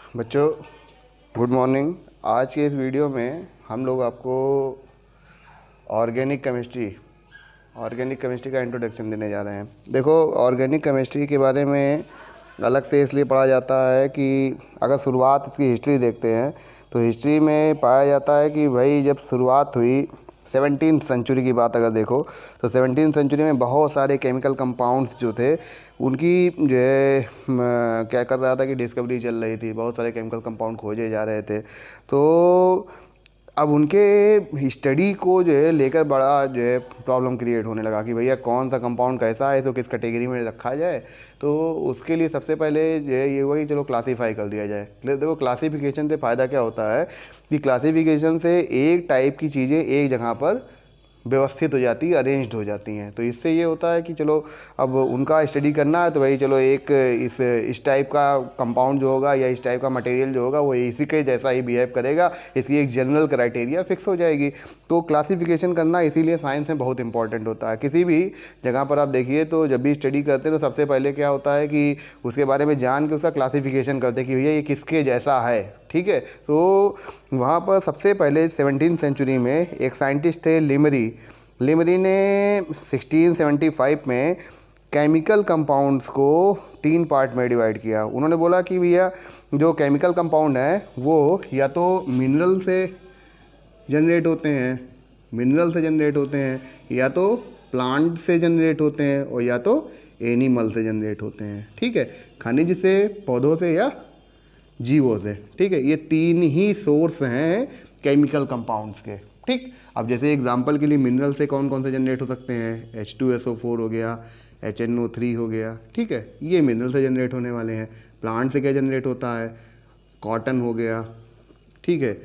बच्चों, good morning. आज के इस वीडियो में हम लोग आपको ऑर्गेनिक केमिस्ट्री का इंट्रोडक्शन देने जा रहे हैं। देखो, ऑर्गेनिक केमिस्ट्री के बारे में अलग से इसलिए पढ़ा जाता है कि अगर शुरुआत इसकी हिस्ट्री देखते हैं तो हिस्ट्री में पाया जाता है कि भाई जब शुरुआत हुई 17th सेंचुरी की बात अगर देखो तो 17th सेंचुरी में बहुत सारे केमिकल कंपाउंड्स जो थे उनकी जो है क्या कर रहा था कि डिस्कवरी चल रही थी। बहुत सारे केमिकल कंपाउंड खोजे जा रहे थे। तो अब उनके स्टडी को जो है लेकर बड़ा जो है प्रॉब्लम क्रिएट होने लगा कि भैया कौन सा कंपाउंड कैसा है, इसको किस कैटेगरी में रखा जाए। तो उसके लिए सबसे पहले जो है ये हुआ कि चलो क्लासीफाई कर दिया जाए। देखो, क्लासीफिकेशन से फ़ायदा क्या होता है कि क्लासीफिकेशन से एक टाइप की चीज़ें एक जगह पर व्यवस्थित हो जाती है, अरेंज्ड हो जाती हैं। तो इससे ये होता है कि चलो अब उनका स्टडी करना है तो भाई चलो एक इस टाइप का कंपाउंड जो होगा या इस टाइप का मटेरियल जो होगा वो इसी के जैसा ही बिहेव करेगा, इसकी एक जनरल क्राइटेरिया फिक्स हो जाएगी। तो क्लासिफिकेशन करना इसीलिए साइंस में बहुत इंपॉर्टेंट होता है। किसी भी जगह पर आप देखिए तो जब भी स्टडी करते हैं तो सबसे पहले क्या होता है कि उसके बारे में जान के उसका क्लासिफिकेशन करते हैं कि भैया ये किसके जैसा है। ठीक है, तो वहाँ पर सबसे पहले 17th सेंचुरी में एक साइंटिस्ट थे लिमरी ने 1675 में केमिकल कंपाउंड्स को 3 पार्ट में डिवाइड किया। उन्होंने बोला कि भैया जो केमिकल कंपाउंड है वो या तो मिनरल से जनरेट होते हैं, या तो प्लांट से जनरेट होते हैं और या तो एनिमल से जनरेट होते हैं। ठीक है, खनिज से, पौधों से या जीवों से। ठीक है, ये 3 ही सोर्स हैं केमिकल कंपाउंड्स के। ठीक, अब जैसे एग्जांपल के लिए मिनरल से कौन कौन से जनरेट हो सकते हैं, H2SO4 हो गया, HNO3 हो गया। ठीक है, ये मिनरल से जनरेट होने वाले हैं। प्लांट से क्या जनरेट होता है, कॉटन हो गया, ठीक है,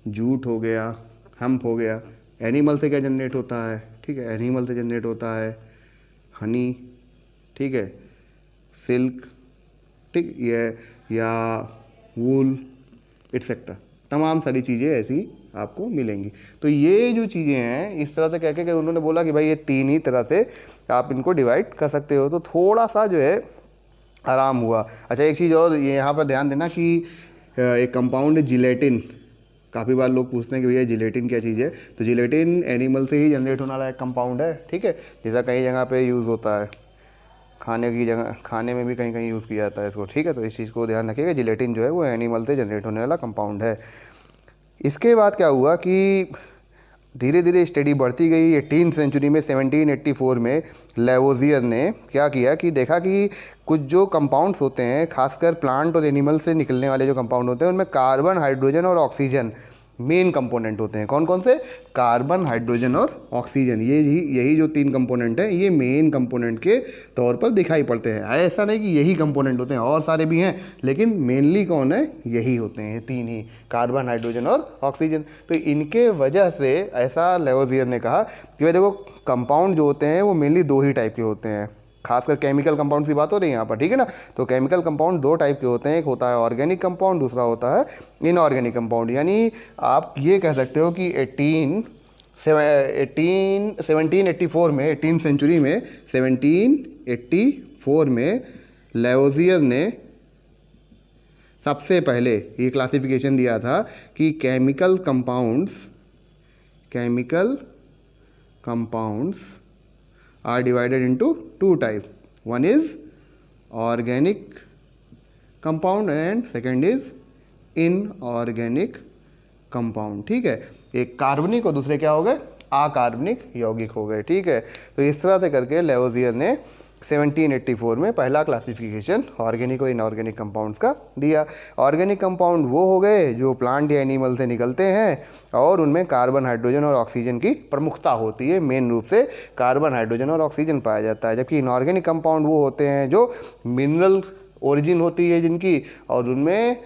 जूट हो गया, हम्प हो गया। एनिमल से क्या जनरेट होता है, ठीक है, एनिमल से जनरेट होता है हनी, ठीक है, सिल्क, ठीक, ये या वूल एटसेट्रा, तमाम सारी चीज़ें ऐसी आपको मिलेंगी। तो ये जो चीज़ें हैं इस तरह से कह के उन्होंने बोला कि भाई ये 3 ही तरह से आप इनको डिवाइड कर सकते हो। तो थोड़ा सा जो है आराम हुआ। अच्छा, एक चीज़ और ये यहाँ पर ध्यान देना कि एक कंपाउंड है जिलेटिन। काफ़ी बार लोग पूछते हैं कि भैया जिलेटिन क्या चीज़ है। तो जिलेटिन एनिमल से ही जनरेट होने वाला एक कंपाउंड है। ठीक है, जैसा कई जगह पे यूज़ होता है, खाने की जगह, खाने में भी कहीं कहीं यूज़ किया जाता है इसको। ठीक है, तो इस चीज़ को ध्यान रखिएगा, जिलेटिन जो है वो एनिमल से जनरेट होने वाला कंपाउंड है। इसके बाद क्या हुआ कि धीरे धीरे स्टडी बढ़ती गई। 18th सेंचुरी में 1784 में लेवोजियर ने क्या किया कि देखा कि कुछ जो कंपाउंड्स होते हैं, खासकर प्लांट और एनिमल से निकलने वाले जो कंपाउंड होते हैं, उनमें कार्बन, हाइड्रोजन और ऑक्सीजन मेन कंपोनेंट होते हैं। कौन कौन से? कार्बन, हाइड्रोजन और ऑक्सीजन। यही जो 3 कंपोनेंट हैं ये मेन कंपोनेंट के तौर पर दिखाई पड़ते हैं। ऐसा नहीं कि यही कंपोनेंट होते हैं, और सारे भी हैं, लेकिन मेनली कौन है, यही होते हैं, 3 ही, कार्बन, हाइड्रोजन और ऑक्सीजन। तो इनके वजह से ऐसा लेवोजियर ने कहा कि भाई देखो, कंपाउंड जो होते हैं वो मेनली 2 ही टाइप के होते हैं। खासकर केमिकल कंपाउंड की बात हो रही है यहाँ पर, ठीक है ना। तो केमिकल कंपाउंड 2 टाइप के होते हैं, एक होता है ऑर्गेनिक कंपाउंड, दूसरा होता है इनऑर्गेनिक कंपाउंड। यानी आप ये कह सकते हो कि 1784 में, 18th सेंचुरी में 1784 में लेवोजियर ने सबसे पहले ये क्लासिफिकेशन दिया था कि chemical compounds are divided into 2 types. One is organic compound and second is inorganic compound. ठीक है, एक कार्बनिक और दूसरे क्या हो गए, अकार्बनिक यौगिक हो गए। ठीक है, तो इस तरह से करके लेवोजियर ने 1784 में पहला क्लासिफिकेशन ऑर्गेनिक और इनऑर्गेनिक कंपाउंड्स का दिया। ऑर्गेनिक कंपाउंड वो हो गए जो प्लांट या एनिमल से निकलते हैं और उनमें कार्बन, हाइड्रोजन और ऑक्सीजन की प्रमुखता होती है। मेन रूप से कार्बन, हाइड्रोजन और ऑक्सीजन पाया जाता है। जबकि इनऑर्गेनिक कंपाउंड वो होते हैं जो मिनरल ओरिजिन होती है जिनकी, और उनमें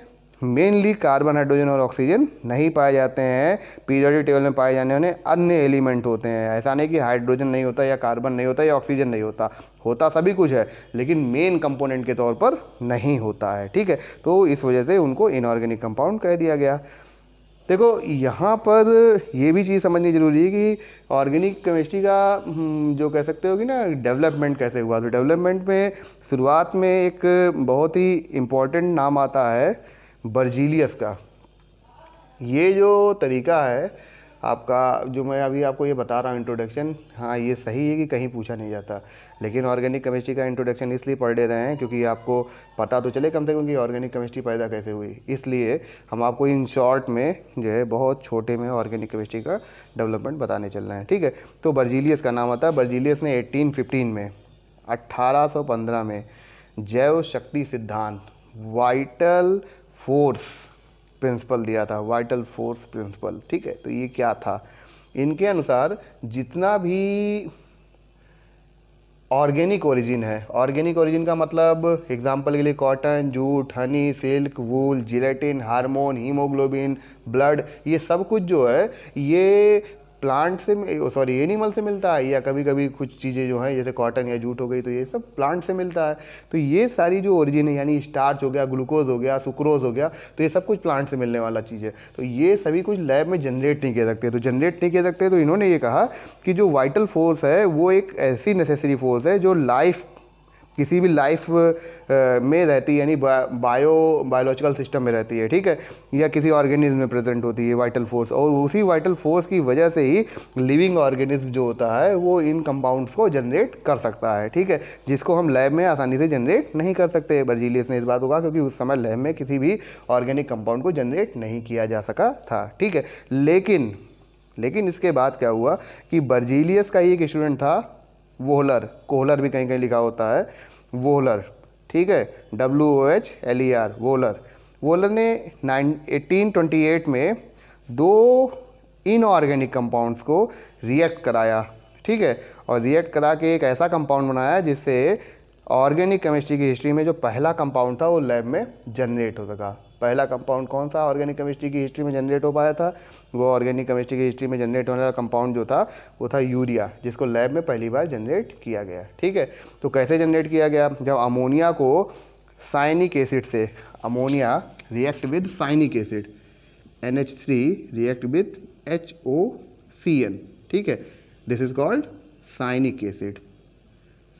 मेनली कार्बन, हाइड्रोजन और ऑक्सीजन नहीं पाए जाते हैं। पीरियोडिक टेबल में पाए जाने वाले अन्य एलिमेंट होते हैं। ऐसा नहीं कि हाइड्रोजन नहीं होता या कार्बन नहीं होता या ऑक्सीजन नहीं होता, होता सभी कुछ है, लेकिन मेन कंपोनेंट के तौर पर नहीं होता है। ठीक है, तो इस वजह से उनको इनऑर्गेनिक कंपाउंड कह दिया गया। देखो, यहाँ पर ये भी चीज़ समझनी जरूरी है कि ऑर्गेनिक केमिस्ट्री का जो कह सकते हो कि ना डेवलपमेंट कैसे हुआ। तो डेवलपमेंट में शुरुआत में एक बहुत ही इम्पोर्टेंट नाम आता है बर्जीलियस का। ये जो तरीका है आपका, जो मैं अभी आपको ये बता रहा हूँ इंट्रोडक्शन, हाँ ये सही है कि कहीं पूछा नहीं जाता, लेकिन ऑर्गेनिक केमिस्ट्री का इंट्रोडक्शन इसलिए पढ़ ले रहे हैं क्योंकि आपको पता तो चले कम से कम कि ऑर्गेनिक केमिस्ट्री पैदा कैसे हुई। इसलिए हम आपको इन शॉर्ट में जो है बहुत छोटे में ऑर्गेनिक केमिस्ट्री का डेवलपमेंट बताने चल रहे हैं, ठीक है। तो बर्जीलियस का नाम आता है। बर्जीलियस ने 1815 में 1815 में जैव शक्ति सिद्धांत, वाइटल फोर्स प्रिंसिपल दिया था, वाइटल फोर्स प्रिंसिपल, ठीक है। तो ये क्या था, इनके अनुसार जितना भी ऑर्गेनिक ओरिजिन है, ऑर्गेनिक ओरिजिन का मतलब एग्जांपल के लिए कॉटन, जूट, हनी, सिल्क, वूल, जिलेटिन, हार्मोन, हीमोग्लोबिन, ब्लड, ये सब कुछ जो है ये प्लांट से, सॉरी एनिमल से मिलता है, या कभी कभी कुछ चीज़ें जो हैं जैसे कॉटन या जूट हो गई तो ये सब प्लांट से मिलता है। तो ये सारी जो ओरिजिन है, यानी स्टार्च हो गया, ग्लूकोज हो गया, सुक्रोज हो गया, तो ये सब कुछ प्लांट से मिलने वाला चीज़ है। तो ये सभी कुछ लैब में जनरेट नहीं किया सकते। तो जनरेट नहीं किया सकते तो इन्होंने ये कहा कि जो वाइटल फोर्स है वो एक ऐसी नेसेसरी फोर्स है जो लाइफ, किसी भी लाइफ में रहती है, यानी बायोलॉजिकल सिस्टम में रहती है, ठीक है, या किसी ऑर्गेनिज्म में प्रेजेंट होती है वाइटल फोर्स। और उसी वाइटल फोर्स की वजह से ही लिविंग ऑर्गेनिज्म जो होता है वो इन कंपाउंड्स को जनरेट कर सकता है, ठीक है, जिसको हम लैब में आसानी से जनरेट नहीं कर सकते। बर्जीलियस ने इस बात को कहा क्योंकि उस समय लैब में किसी भी ऑर्गेनिक कंपाउंड को जनरेट नहीं किया जा सका था, ठीक है। लेकिन इसके बाद क्या हुआ कि बर्जीलियस का एक स्टूडेंट था वोहलर, कोहलर भी कहीं कहीं लिखा होता है, वोहलर, ठीक है, WOHLER, वोहलर ने 1828 में 2 इनऑर्गेनिक कंपाउंड्स को रिएक्ट कराया, ठीक है, और रिएक्ट करा के एक ऐसा कंपाउंड बनाया जिससे ऑर्गेनिक केमिस्ट्री की हिस्ट्री में जो पहला कंपाउंड था वो लैब में जनरेट हो सका। पहला कंपाउंड कौन सा ऑर्गेनिक केमिस्ट्री की हिस्ट्री में जनरेट हो पाया था? वो ऑर्गेनिक केमिस्ट्री की हिस्ट्री में जनरेट होने वाला कंपाउंड जो था वो था यूरिया, जिसको लैब में पहली बार जनरेट किया गया, ठीक है। तो कैसे जनरेट किया गया? जब अमोनिया को साइनिक एसिड से, ammonia react with cyanic acid, NH3 react with HOCl, ठीक है, this is called cyanic acid,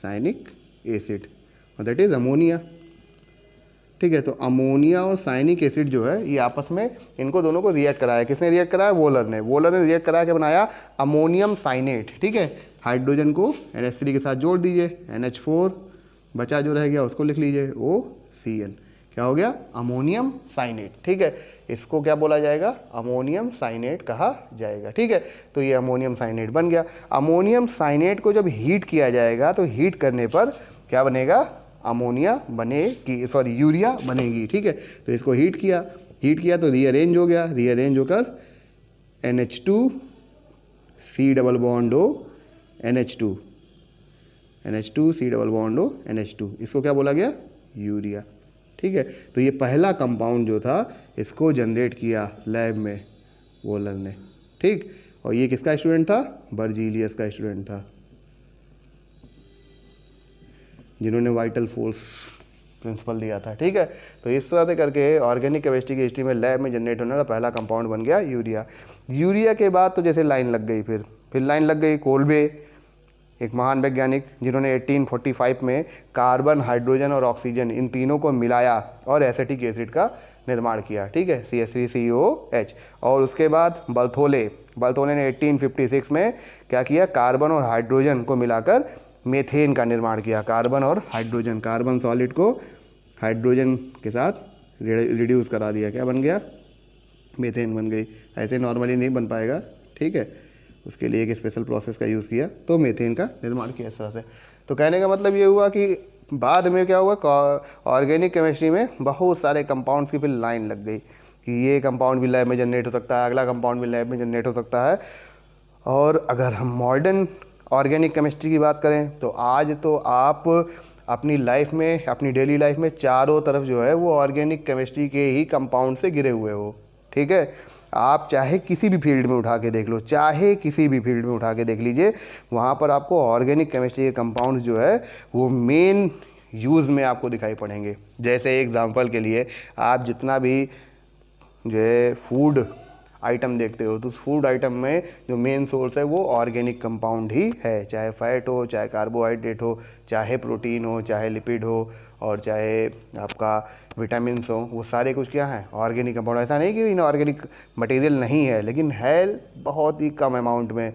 cyanic acid, और दैट इज अमोनिया, ठीक है। तो अमोनिया और साइनिक एसिड जो है ये आपस में, इनको दोनों को रिएक्ट कराया। किसने रिएक्ट कराया? वोहलर ने रिएक्ट करा के बनाया अमोनियम साइनेट, ठीक है। हाइड्रोजन को NH3 के साथ जोड़ दीजिए, NH4 बचा जो रह गया उसको लिख लीजिए OCl, क्या हो गया? अमोनियम साइनेट, ठीक है। इसको क्या बोला जाएगा? अमोनियम साइनेट कहा जाएगा, ठीक है। तो ये अमोनियम साइनेट बन गया। अमोनियम साइनेट को जब हीट किया जाएगा तो हीट करने पर क्या बनेगा? अमोनिया बनेगी, सॉरी यूरिया बनेगी, ठीक है। तो इसको हीट किया तो रीअरेंज हो गया, रीअरेंज होकर NH2 C double bond O NH2 C double bond O NH2, इसको क्या बोला गया? यूरिया, ठीक है। तो ये पहला कंपाउंड जो था इसको जनरेट किया लैब में वोहलर ने, ठीक। और ये किसका स्टूडेंट था? बर्जीलियस का स्टूडेंट था, जिन्होंने वाइटल फोर्स प्रिंसिपल दिया था, ठीक है। तो इस तरह से करके ऑर्गेनिक केमिस्ट्री की हिस्ट्री में लैब में जनरेट होने वाला पहला कंपाउंड बन गया यूरिया। यूरिया के बाद तो जैसे लाइन लग गई, फिर लाइन लग गई कोल्बे, एक महान वैज्ञानिक जिन्होंने 1845 में कार्बन, हाइड्रोजन और ऑक्सीजन इन तीनों को मिलाया और एसिटिक एसिड का निर्माण किया, ठीक है, CH3COH। और उसके बाद बर्थोले ने 1856 में क्या किया? कार्बन और हाइड्रोजन को मिलाकर मेथेन का निर्माण किया। कार्बन और हाइड्रोजन, कार्बन सॉलिड को हाइड्रोजन के साथ रिड्यूस करा दिया, क्या बन गया? मेथेन बन गई। ऐसे नॉर्मली नहीं बन पाएगा, ठीक है, उसके लिए एक स्पेशल प्रोसेस का यूज़ किया तो मेथेन का निर्माण किया इस तरह से। तो कहने का मतलब ये हुआ कि बाद में क्या हुआ, ऑर्गेनिक केमिस्ट्री में बहुत सारे कंपाउंड्स की फिर लाइन लग गई कि ये कंपाउंड भी लैब में जनरेट हो सकता है, अगला कंपाउंड भी लैब में जनरेट हो सकता है। और अगर हम मॉडर्न ऑर्गेनिक केमिस्ट्री की बात करें तो आज तो आप अपनी लाइफ में, अपनी डेली लाइफ में चारों तरफ जो है वो ऑर्गेनिक केमिस्ट्री के ही कंपाउंड से घिरे हुए हो, ठीक है। आप चाहे किसी भी फील्ड में उठा के देख लो, चाहे किसी भी फील्ड में उठा के देख लीजिए, वहाँ पर आपको ऑर्गेनिक केमिस्ट्री के कंपाउंड्स जो है वो मेन यूज़ में आपको दिखाई पड़ेंगे। जैसे एग्जांपल के लिए आप जितना भी जो है फूड आइटम देखते हो तो उस फूड आइटम में जो मेन सोर्स है वो ऑर्गेनिक कंपाउंड ही है, चाहे फैट हो, चाहे कार्बोहाइड्रेट हो, चाहे प्रोटीन हो, चाहे लिपिड हो, और चाहे आपका विटामिन्स हो, वो सारे कुछ क्या है ऑर्गेनिक कंपाउंड। ऐसा नहीं कि इनऑर्गेनिक मटेरियल नहीं है, लेकिन है बहुत ही कम अमाउंट में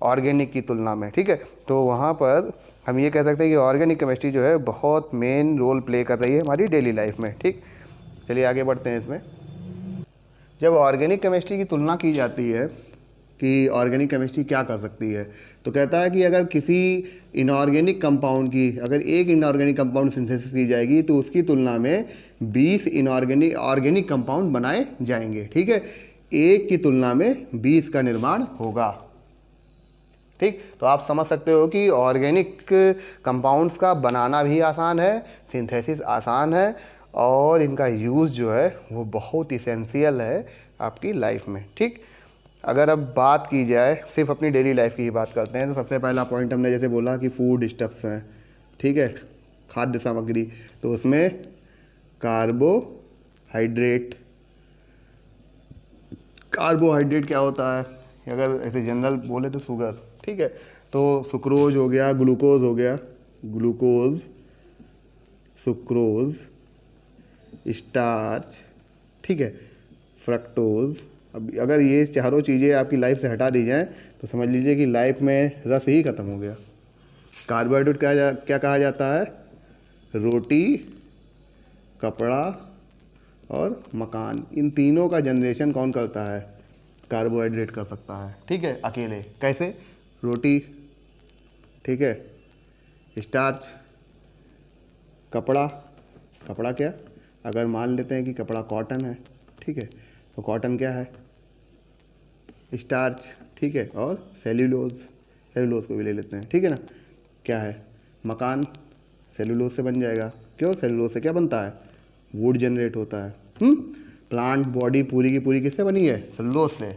ऑर्गेनिक की तुलना में, ठीक है। तो वहाँ पर हम ये कह सकते हैं कि ऑर्गेनिक केमिस्ट्री जो है बहुत मेन रोल प्ले कर रही है हमारी डेली लाइफ में, ठीक। चलिए आगे बढ़ते हैं इसमें। जब ऑर्गेनिक केमिस्ट्री की तुलना की जाती है कि ऑर्गेनिक केमिस्ट्री क्या कर सकती है, तो कहता है कि अगर किसी इनऑर्गेनिक कंपाउंड की अगर एक इनऑर्गेनिक कंपाउंड सिंथेसिस की जाएगी तो उसकी तुलना में 20 इनऑर्गेनिक ऑर्गेनिक कंपाउंड बनाए जाएंगे, ठीक है। एक की तुलना में 20 का निर्माण होगा, ठीक। तो आप समझ सकते हो कि ऑर्गेनिक कंपाउंड्स का बनाना भी आसान है, सिंथेसिस आसान है, और इनका यूज़ जो है वो बहुत इसेंशियल है आपकी लाइफ में, ठीक। अगर अब बात की जाए सिर्फ अपनी डेली लाइफ की ही बात करते हैं तो सबसे पहला पॉइंट हमने जैसे बोला कि फूड स्टफ्स हैं, ठीक है, खाद्य सामग्री। तो उसमें कार्बोहाइड्रेट क्या होता है, अगर ऐसे जनरल बोले तो शुगर, ठीक है। तो सुक्रोज हो गया, ग्लूकोज हो गया, ग्लूकोज, सुक्रोज, स्टार्च, ठीक है, फ्रक्टोज। अब अगर ये चारों चीज़ें आपकी लाइफ से हटा दी जाएं तो समझ लीजिए कि लाइफ में रस ही खत्म हो गया। कार्बोहाइड्रेट क्या कहा जाता है, रोटी, कपड़ा और मकान। इन तीनों का जनरेशन कौन करता है, कार्बोहाइड्रेट कर सकता है, ठीक है, अकेले। कैसे, रोटी, ठीक है, स्टार्च, कपड़ा क्या, अगर मान लेते हैं कि कपड़ा कॉटन है, ठीक है, तो कॉटन क्या है, स्टार्च, ठीक है, और सेल्यूलोज को भी ले लेते हैं, ठीक है ना, क्या है, मकान, सेल्यूलोज से बन जाएगा। क्यों, सेल्यूलोज से क्या बनता है, वुड जनरेट होता है। प्लांट बॉडी पूरी की पूरी किससे बनी है, सेल्यूलोज से,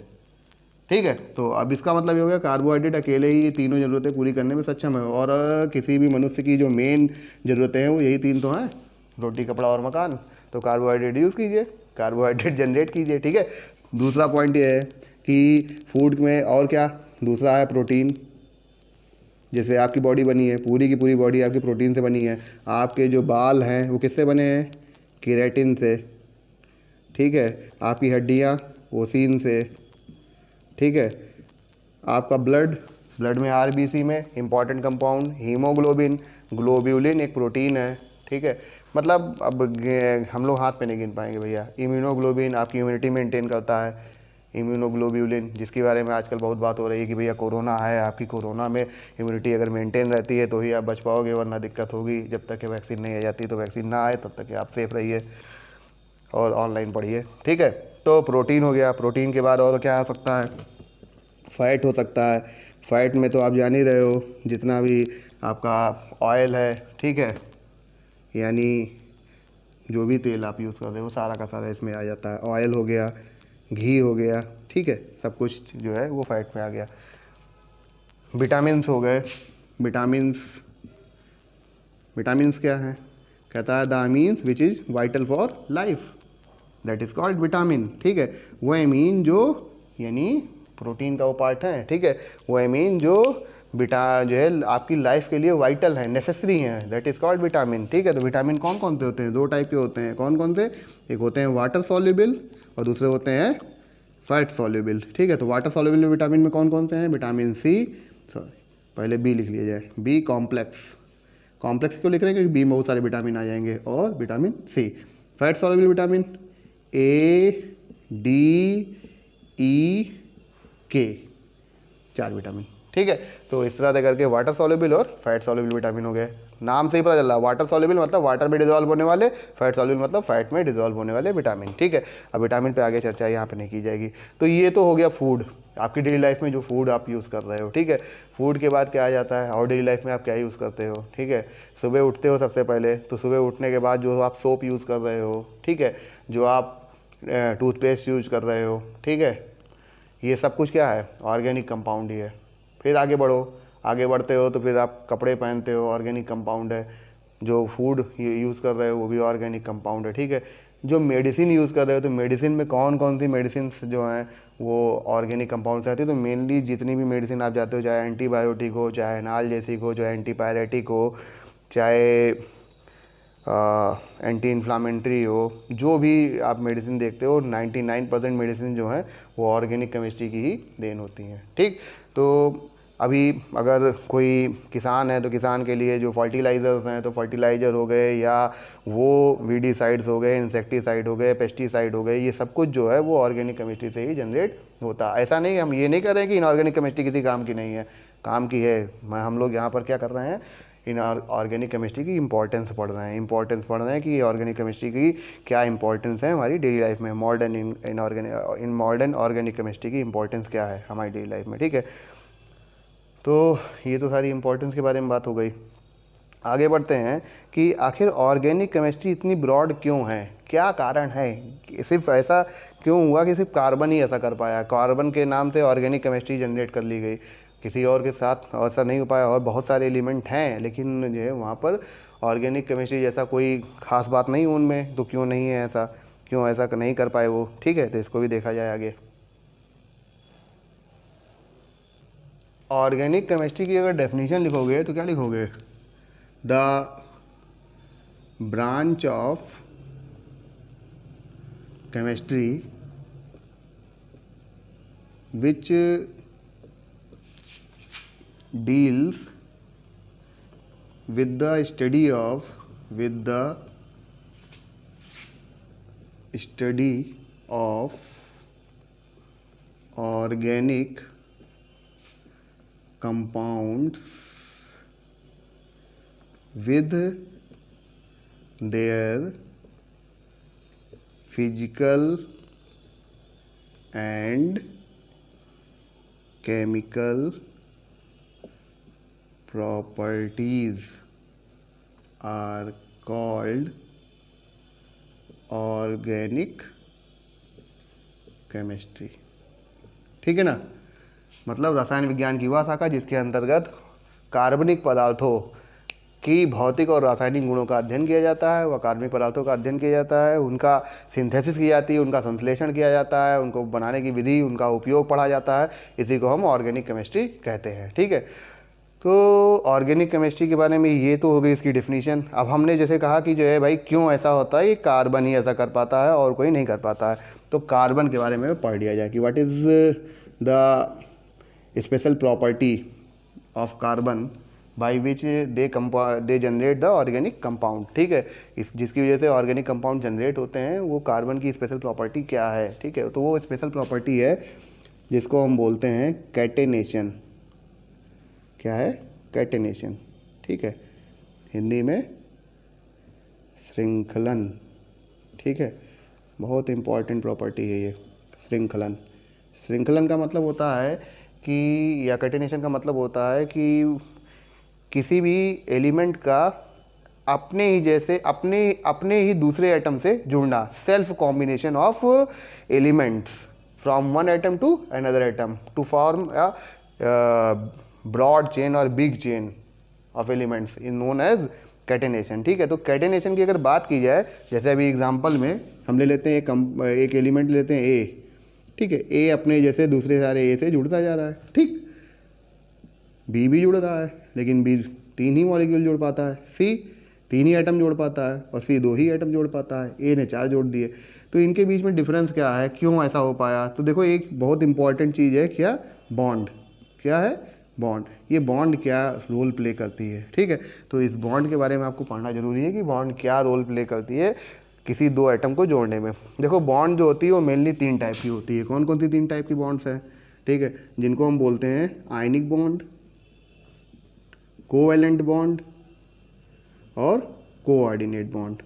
ठीक है। तो अब इसका मतलब ये हो गया कार्बोहाइड्रेट अकेले ही ये तीनों ज़रूरतें पूरी करने में सक्षम है, और किसी भी मनुष्य की जो मेन ज़रूरतें हैं वो यही तीन तो हैं, रोटी, कपड़ा और मकान। तो कार्बोहाइड्रेट यूज़ कीजिए, कार्बोहाइड्रेट जनरेट कीजिए, ठीक है। दूसरा पॉइंट ये है कि फूड में और क्या, दूसरा है प्रोटीन। जैसे आपकी बॉडी बनी है, पूरी की पूरी बॉडी आपकी प्रोटीन से बनी है। आपके जो बाल हैं वो किससे बने हैं, केराटिन से, ठीक है। आपकी हड्डियाँ ओसीन से, ठीक है। आपका ब्लड में आरबीसी में इंपॉर्टेंट कंपाउंड हीमोग्लोबिन, ग्लोब्यूलिन एक प्रोटीन है, ठीक है। मतलब अब हम लोग हाथ पे नहीं गिन पाएंगे भैया। इम्यूनोग्लोबिन आपकी इम्यूनिटी मेंटेन करता है, इम्यूनोग्लोब्यूलिन, जिसके बारे में आजकल बहुत बात हो रही है कि भैया कोरोना है, आपकी कोरोना में इम्यूनिटी अगर मेंटेन रहती है तो ही आप बच पाओगे, वरना दिक्कत होगी। जब तक कि वैक्सीन नहीं आ जाती, तो वैक्सीन ना आए तब तक कि आप सेफ रहिए और ऑनलाइन पढ़िए, ठीक है। तो प्रोटीन हो गया। प्रोटीन के बाद और क्या हो सकता है, फैट हो सकता है। फैट में तो आप जान ही रहे हो, जितना भी आपका ऑयल है, ठीक है, यानी जो भी तेल आप यूज़ कर रहे हो सारा का सारा इसमें आ जाता है। ऑयल हो गया, घी हो गया, ठीक है, सब कुछ जो है वो फैट में आ गया। विटामिन्स हो गए, विटामिन्स क्या है, कहता है the amines which is vital for life, that is called vitamin, ठीक है। वो अमीन जो यानी प्रोटीन का वो पार्ट है, ठीक है, वो अमीन जो जो है आपकी लाइफ के लिए वाइटल है, नेसेसरी हैं, दैट इज़ कॉल्ड विटामिन, ठीक है। तो विटामिन कौन कौन से होते हैं, दो टाइप के होते हैं। कौन कौन से, एक होते हैं वाटर सॉल्युबल और दूसरे होते हैं फैट सॉल्युबल, ठीक है। तो वाटर सॉल्युबल विटामिन में कौन कौन से हैं, विटामिन सी, पहले बी लिख लिया जाए, बी कॉम्प्लेक्स क्यों लिख रहे हैं, क्योंकि बी में बहुत सारे विटामिन आ जाएंगे, और vitamin C. Fat soluble vitamin A, D, E, K, 4 vitamin, ठीक है। तो इस तरह से करके वाटर सॉल्युबल और फैट सॉल्युबल विटामिन हो गए। नाम से ही पता चल रहा है, वाटर सॉल्युबल मतलब वाटर में डिजॉल्व होने वाले, फैट सॉल्युबल मतलब फैट में डिजॉल्व होने वाले विटामिन, ठीक है। अब विटामिन पे आगे चर्चा यहाँ पे नहीं की जाएगी। तो ये तो हो गया फूड, आपकी डेली लाइफ में जो फूड आप यूज़ कर रहे हो, ठीक है। फूड के बाद क्या आ जाता है, और डेली लाइफ में आप क्या यूज़ करते हो, ठीक है। सुबह उठते हो सबसे पहले, तो सुबह उठने के बाद जो आप सोप यूज़ कर रहे हो, ठीक है, जो आप टूथपेस्ट यूज कर रहे हो, ठीक है, ये सब कुछ क्या है, ऑर्गेनिक कंपाउंड ही है। फिर आगे बढ़ते हो तो फिर आप कपड़े पहनते हो, ऑर्गेनिक कंपाउंड है। जो फूड यूज़ कर रहे हो वो भी ऑर्गेनिक कंपाउंड है, ठीक है। जो मेडिसिन यूज़ कर रहे हो तो मेडिसिन में कौन कौन सी मेडिसिन जो हैं वो ऑर्गेनिक कंपाउंड से आती है। तो मेनली जितनी भी मेडिसिन आप जाते हो, चाहे एंटीबायोटिक हो, चाहे एनाल्जेसिक हो, चाहे एंटीपायरेटिक हो, चाहे एंटी इन्फ्लामेंट्री हो, जो भी आप मेडिसिन देखते हो 99% मेडिसिन जो हैं वो ऑर्गेनिक केमिस्ट्री की ही देन होती हैं। ठीक, तो अभी अगर कोई किसान है तो किसान के लिए जो फर्टिलाइज़र्स हैं, तो फर्टिलाइज़र हो गए या वो वीडीसाइड्स हो गए, इंसेक्टिसाइड हो गए, पेस्टिसाइड हो गए, ये सब कुछ जो है वो ऑर्गेनिक केमिस्ट्री से ही जनरेट होता है। ऐसा नहीं, हम ये नहीं कर रहे हैं कि इनऑर्गेनिक केमिस्ट्री किसी काम की नहीं है, काम की है। हम लोग यहाँ पर क्या कर रहे हैं, इन ऑर्गेनिक केमिस्ट्री की इंपॉर्टेंस पढ़ रहे हैं, इंपॉर्टेंस पढ़ रहे हैं कि ऑर्गेनिक केमिस्ट्री की क्या इंपॉर्टेंस है हमारी डेली लाइफ में, मॉडर्न ऑर्गेनिक केमिस्ट्री की इंपॉर्टेंस क्या है हमारी डेली लाइफ में। ठीक है, तो ये तो सारी इंपॉर्टेंस के बारे में बात हो गई। आगे बढ़ते हैं कि आखिर ऑर्गेनिक केमिस्ट्री इतनी ब्रॉड क्यों है, क्या कारण है, सिर्फ ऐसा क्यों हुआ कि सिर्फ कार्बन ही ऐसा कर पाया, कार्बन के नाम से ऑर्गेनिक केमिस्ट्री जनरेट कर ली गई, किसी और के साथ ऐसा नहीं हो पाया। और बहुत सारे एलिमेंट हैं लेकिन जो है वहाँ पर ऑर्गेनिक केमिस्ट्री जैसा कोई ख़ास बात नहीं उनमें, तो क्यों नहीं है ऐसा, क्यों ऐसा नहीं कर पाए वो। ठीक है, तो इसको भी देखा जाए आगे। ऑर्गेनिक केमिस्ट्री की अगर डेफिनेशन लिखोगे तो क्या लिखोगे, the branch of chemistry which deals with the study of organic compounds with their physical and chemical properties are called organic chemistry। ठीक है ना, मतलब रसायन विज्ञान की वह शाखा जिसके अंतर्गत कार्बनिक पदार्थों की भौतिक और रासायनिक गुणों का अध्ययन किया जाता है, वह कार्बनिक पदार्थों का अध्ययन किया जाता है, उनका सिंथेसिस की जाती है, उनका संश्लेषण किया जाता है, उनको बनाने की विधि, उनका उपयोग पढ़ा जाता है, इसी को हम ऑर्गेनिक केमिस्ट्री कहते हैं। ठीक है, तो ऑर्गेनिक केमिस्ट्री के बारे में ये तो हो गई इसकी डिफिनीशन। अब हमने जैसे कहा कि जो है भाई क्यों ऐसा होता है, ये कार्बन ही ऐसा कर पाता है और कोई नहीं कर पाता है, तो कार्बन के बारे में पढ़ लिया जाए कि what is the special property of carbon by which they generate the organic compound. ठीक है, इस जिसकी वजह से ऑर्गेनिक कंपाउंड जनरेट होते हैं, वो कार्बन की स्पेशल प्रॉपर्टी क्या है। ठीक है, तो वो स्पेशल प्रॉपर्टी है जिसको हम बोलते हैं कैटेनेशन। क्या है, कैटेनेशन। ठीक है, हिंदी में श्रृंखलन। ठीक है, बहुत इम्पॉर्टेंट प्रॉपर्टी है ये श्रृंखलन। श्रृंखलन का मतलब होता है कि, या कैटेनेशन का मतलब होता है कि किसी भी एलिमेंट का अपने ही जैसे अपने ही दूसरे एटम से जुड़ना, self combination of elements from one atom to another atom to form broad chain और big chain of elements is known as catenation. ठीक है, तो कैटेनेशन की अगर बात की जाए, जैसे अभी एग्जांपल में हम ले लेते हैं एक एलिमेंट लेते हैं ए। ठीक है, ए अपने जैसे दूसरे सारे ए से जुड़ता जा रहा है। ठीक, बी भी जुड़ रहा है लेकिन बी 3 ही मॉलिक्यूल जोड़ पाता है, सी 3 ही एटम जोड़ पाता है और सी 2 ही एटम जोड़ पाता है, ए ने 4 जोड़ दिए। तो इनके बीच में डिफरेंस क्या है, क्यों ऐसा हो पाया। तो देखो एक बहुत इंपॉर्टेंट चीज़ है, क्या, बॉन्ड। क्या है, बॉन्ड। ये बॉन्ड क्या रोल प्ले करती है। ठीक है, तो इस बॉन्ड के बारे में आपको पढ़ना जरूरी है कि बॉन्ड क्या रोल प्ले करती है किसी 2 एटम को जोड़ने में। देखो बॉन्ड जो होती है वो मेनली 3 टाइप की होती है। कौन कौन सी 3 टाइप की बॉन्ड्स हैं, ठीक है, जिनको हम बोलते हैं आयनिक बॉन्ड, कोवैलेंट बॉन्ड और कोऑर्डिनेट बॉन्ड।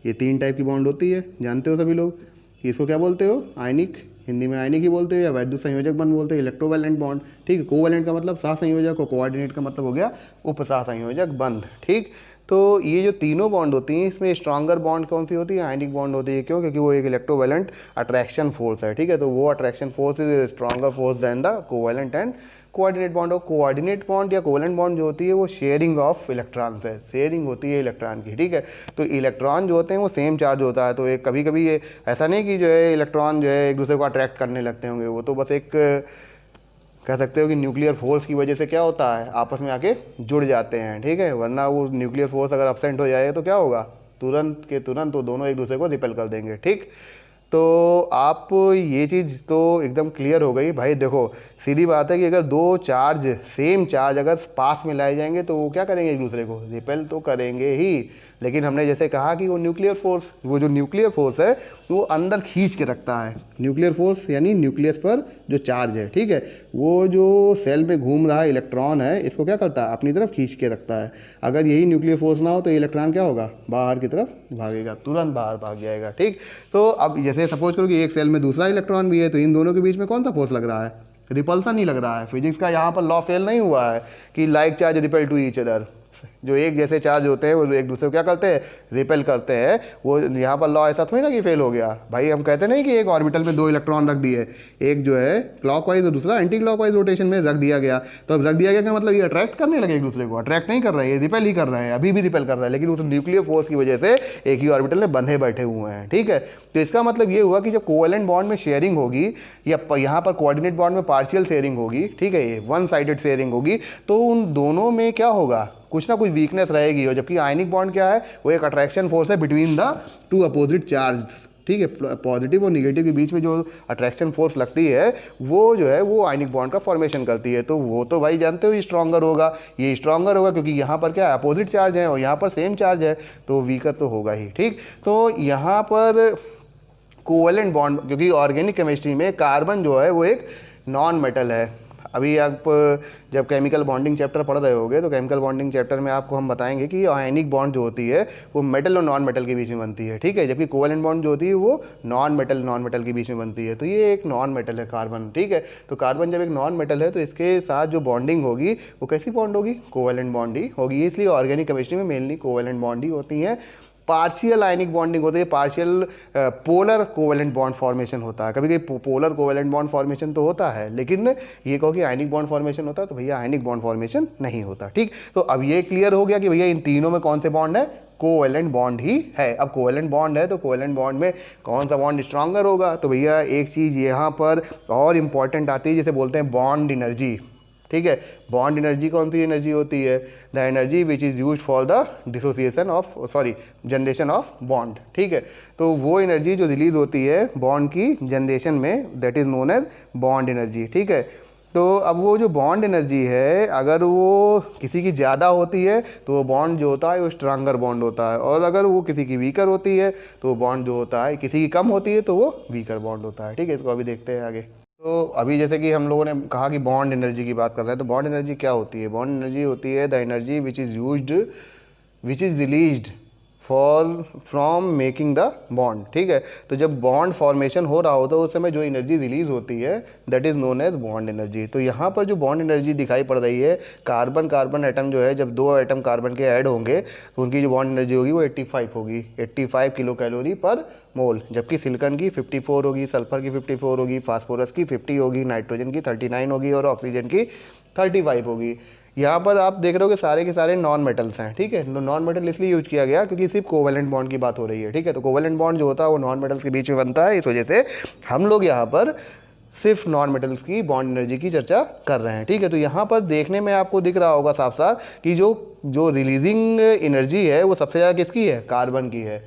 ये 3 टाइप की बॉन्ड होती है, जानते हो सभी लोग। इसको क्या बोलते हो, आयनिक, हिंदी में आयनिक ही बोलते हो, या वैद्युत संयोजक बंध बोलते हैं, इलेक्ट्रोवैलेंट बॉन्ड। ठीक है, कोवैलेंट का मतलब सहसंयोजक और कोऑर्डिनेट का मतलब हो गया उपसहसंयोजक बंध। ठीक, तो ये जो तीनों बॉन्ड होती हैं इसमें स्ट्रॉन्गर बॉन्ड कौन सी होती है? आयनिक बॉन्ड होती है। क्यों? क्योंकि वो एक इलेक्ट्रोवैलेंट अट्रैक्शन फोर्स है, ठीक है। तो वो attraction force is stronger force than the covalent and coordinate bond. और कोऑर्डिनेट बॉन्ड या कोवैलेंट बॉन्ड जो होती है वो शेयरिंग ऑफ इलेक्ट्रॉन है, शेयरिंग होती है इलेक्ट्रॉन की, ठीक है। तो इलेक्ट्रॉन जो होते हैं वो सेम चार्ज होता है, तो एक कभी कभी ये ऐसा नहीं कि जो है इलेक्ट्रॉन जो है एक दूसरे को अट्रैक्ट करने लगते होंगे, वो तो बस एक कह सकते हो कि न्यूक्लियर फोर्स की वजह से क्या होता है, आपस में आके जुड़ जाते हैं, ठीक है। वरना वो न्यूक्लियर फोर्स अगर एब्सेंट हो जाए तो क्या होगा, तुरंत के तुरंत तो दोनों एक दूसरे को रिपेल कर देंगे, ठीक। तो आप ये चीज़ तो एकदम क्लियर हो गई भाई। देखो सीधी बात है कि अगर दो चार्ज सेम चार्ज अगर पास में लाए जाएंगे तो वो क्या करेंगे, एक दूसरे को रिपेल तो करेंगे ही। लेकिन हमने जैसे कहा कि वो न्यूक्लियर फोर्स, वो जो न्यूक्लियर फोर्स है वो अंदर खींच के रखता है। न्यूक्लियर फोर्स यानी न्यूक्लियस पर जो चार्ज है, ठीक है, वो जो सेल में घूम रहा इलेक्ट्रॉन है इसको क्या करता है, अपनी तरफ खींच के रखता है। अगर यही न्यूक्लियर फोर्स ना हो तो इलेक्ट्रॉन क्या होगा, बाहर की तरफ भागेगा, तुरंत बाहर भाग जाएगा, ठीक। तो अब जैसे सपोज करो कि एक सेल में दूसरा इलेक्ट्रॉन भी है, तो इन दोनों के बीच में कौन सा फोर्स लग रहा है, रिपल्सन ही लग रहा है। फिजिक्स का यहाँ पर लॉ फेल नहीं हुआ है कि like charge repel to each other. जो एक जैसे चार्ज होते हैं वो एक दूसरे को क्या करते हैं, रिपेल करते हैं। वो यहाँ पर लॉ ऐसा थोड़ी ना कि फेल हो गया भाई। हम कहते नहीं कि एक ऑर्बिटल में दो इलेक्ट्रॉन रख दिए, एक जो है क्लॉकवाइज और दूसरा एंटी क्लॉकवाइज रोटेशन में रख दिया गया। तो अब रख दिया गया क्या मतलब, ये अट्रैक्ट करने लगे एक दूसरे को, अट्रैक्ट नहीं कर रहे हैं, ये रिपेल ही कर रहे हैं, अभी भी रिपेल कर रहे हैं, लेकिन उस न्यूक्लियर फोर्स की वजह से एक ही ऑर्बिटल में बंधे बैठे हुए हैं, ठीक है। तो इसका मतलब ये हुआ कि जब कोवैलेंट बॉन्ड में शेयरिंग होगी या यहाँ पर कोऑर्डिनेट बॉन्ड में पार्शियल शेयरिंग होगी, ठीक है, ये वन साइडेड शेयरिंग होगी, तो उन दोनों में क्या होगा, कुछ ना कुछ वीकनेस रहेगी। और जबकि आयनिक बॉन्ड क्या है, वो एक अट्रैक्शन फोर्स है between the two opposite charge, ठीक है। पॉजिटिव और निगेटिव के बीच में जो अट्रैक्शन फोर्स लगती है वो जो है वो आयनिक बॉन्ड का फॉर्मेशन करती है। तो वो तो भाई जानते हो ये स्ट्रॉन्गर होगा, ये स्ट्रॉन्गर होगा क्योंकि यहाँ पर क्या है, अपोजिट चार्ज है और यहाँ पर सेम चार्ज है, तो वीकर तो होगा ही, ठीक। तो यहाँ पर कोवैलेंट बॉन्ड, क्योंकि ऑर्गेनिक केमिस्ट्री में कार्बन जो है वो एक नॉन मेटल है। अभी आप जब केमिकल बॉन्डिंग चैप्टर पढ़ रहे होगे तो केमिकल बॉन्डिंग चैप्टर में आपको हम बताएंगे कि आयनिक बॉन्ड जो होती है वो मेटल और नॉन मेटल के बीच में बनती है, ठीक है। जबकि कोवैलेंट बॉन्ड जो होती है वो नॉन मेटल के बीच में बनती है। तो ये एक नॉन मेटल है कार्बन, ठीक है। तो कार्बन जब एक नॉन मेटल है तो इसके साथ जो बॉन्डिंग होगी वो कैसी बॉन्ड होगी, कोवैलेंट बॉन्ड ही होगी। इसलिए ऑर्गेनिक केमिस्ट्री में मेनली कोवैलेंट बॉन्ड ही होती हैं। पार्शियल आयनिक बॉन्डिंग होती है, partial polar covalent bond formation होता है। कभी कभी पोलर कोवैलेंट बॉन्ड फॉर्मेशन तो होता है, लेकिन ये कहो कि आयनिक बॉन्ड फॉर्मेशन होता है तो भैया आयनिक बॉन्ड फॉर्मेशन नहीं होता, ठीक। तो अब ये क्लियर हो गया कि भैया इन तीनों में कौन से बॉन्ड है, कोवैलेंट बॉन्ड ही है। अब कोवैलेंट बॉन्ड है तो कोवैलेंट बॉन्ड में कौन सा बॉन्ड स्ट्रॉन्गर होगा, तो भैया एक चीज़ यहाँ पर और इंपॉर्टेंट आती है जिसे बोलते हैं बॉन्ड एनर्जी, ठीक है। बॉन्ड एनर्जी कौन सी एनर्जी होती है, the energy which is used for the dissociation of generation of bond, ठीक है। तो वो एनर्जी जो रिलीज होती है बॉन्ड की जनरेशन में, that is known as bond energy, ठीक है। तो अब वो जो बॉन्ड एनर्जी है अगर वो किसी की ज़्यादा होती है तो वो बॉन्ड जो होता है वो स्ट्रॉन्गर बॉन्ड होता है, और अगर वो किसी की वीकर होती है तो वो बॉन्ड जो होता है, किसी की कम होती है तो वो वीकर बॉन्ड होता है, ठीक है। इसको अभी देखते हैं आगे। तो अभी जैसे कि हम लोगों ने कहा कि बॉन्ड एनर्जी की बात कर रहे हैं, तो बॉन्ड एनर्जी क्या होती है, बॉन्ड एनर्जी होती है the energy which is released from making the bond, ठीक है। तो जब बॉन्ड फॉर्मेशन हो रहा होता है उस समय जो एनर्जी रिलीज होती है that is known as bond energy. तो यहाँ पर जो बॉन्ड एनर्जी दिखाई पड़ रही है, कार्बन एटम जो है, जब दो एटम कार्बन के ऐड होंगे तो उनकी जो बॉन्ड एनर्जी होगी वो 85 होगी, 85 किलो कैलोरी पर मोल। जबकि सिलिकॉन की 54 होगी, सल्फर की 54 होगी, फास्फोरस की 50 होगी, नाइट्रोजन की 39 होगी और ऑक्सीजन की 35 होगी। यहाँ पर आप देख रहे हो कि सारे के सारे नॉन मेटल्स हैं, ठीक है। तो नॉन मेटल इसलिए यूज किया गया क्योंकि सिर्फ कोवैलेंट बॉन्ड की बात हो रही है, ठीक है। तो कोवैलेंट बॉन्ड जो होता है वो नॉन मेटल्स के बीच में बनता है, इस वजह से हम लोग यहाँ पर सिर्फ नॉन मेटल्स की बॉन्ड एनर्जी की चर्चा कर रहे हैं, ठीक है। तो यहाँ पर देखने में आपको दिख रहा होगा साफ साफ कि जो रिलीजिंग एनर्जी है वो सबसे ज़्यादा किसकी है, कार्बन की है,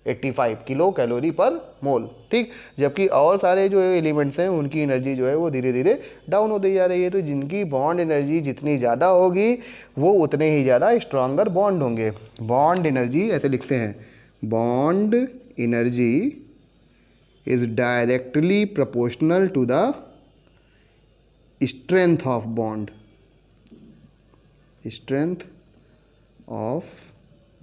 85 किलो कैलोरी पर मोल, ठीक। जबकि और सारे जो एलिमेंट्स हैं उनकी एनर्जी जो है वो धीरे धीरे डाउन होती जा रही है। तो जिनकी बॉन्ड एनर्जी जितनी ज़्यादा होगी वो उतने ही ज़्यादा स्ट्रॉन्गर बॉन्ड होंगे। बॉन्ड एनर्जी ऐसे लिखते हैं, bond energy is directly proportional to the strength of bond, strength of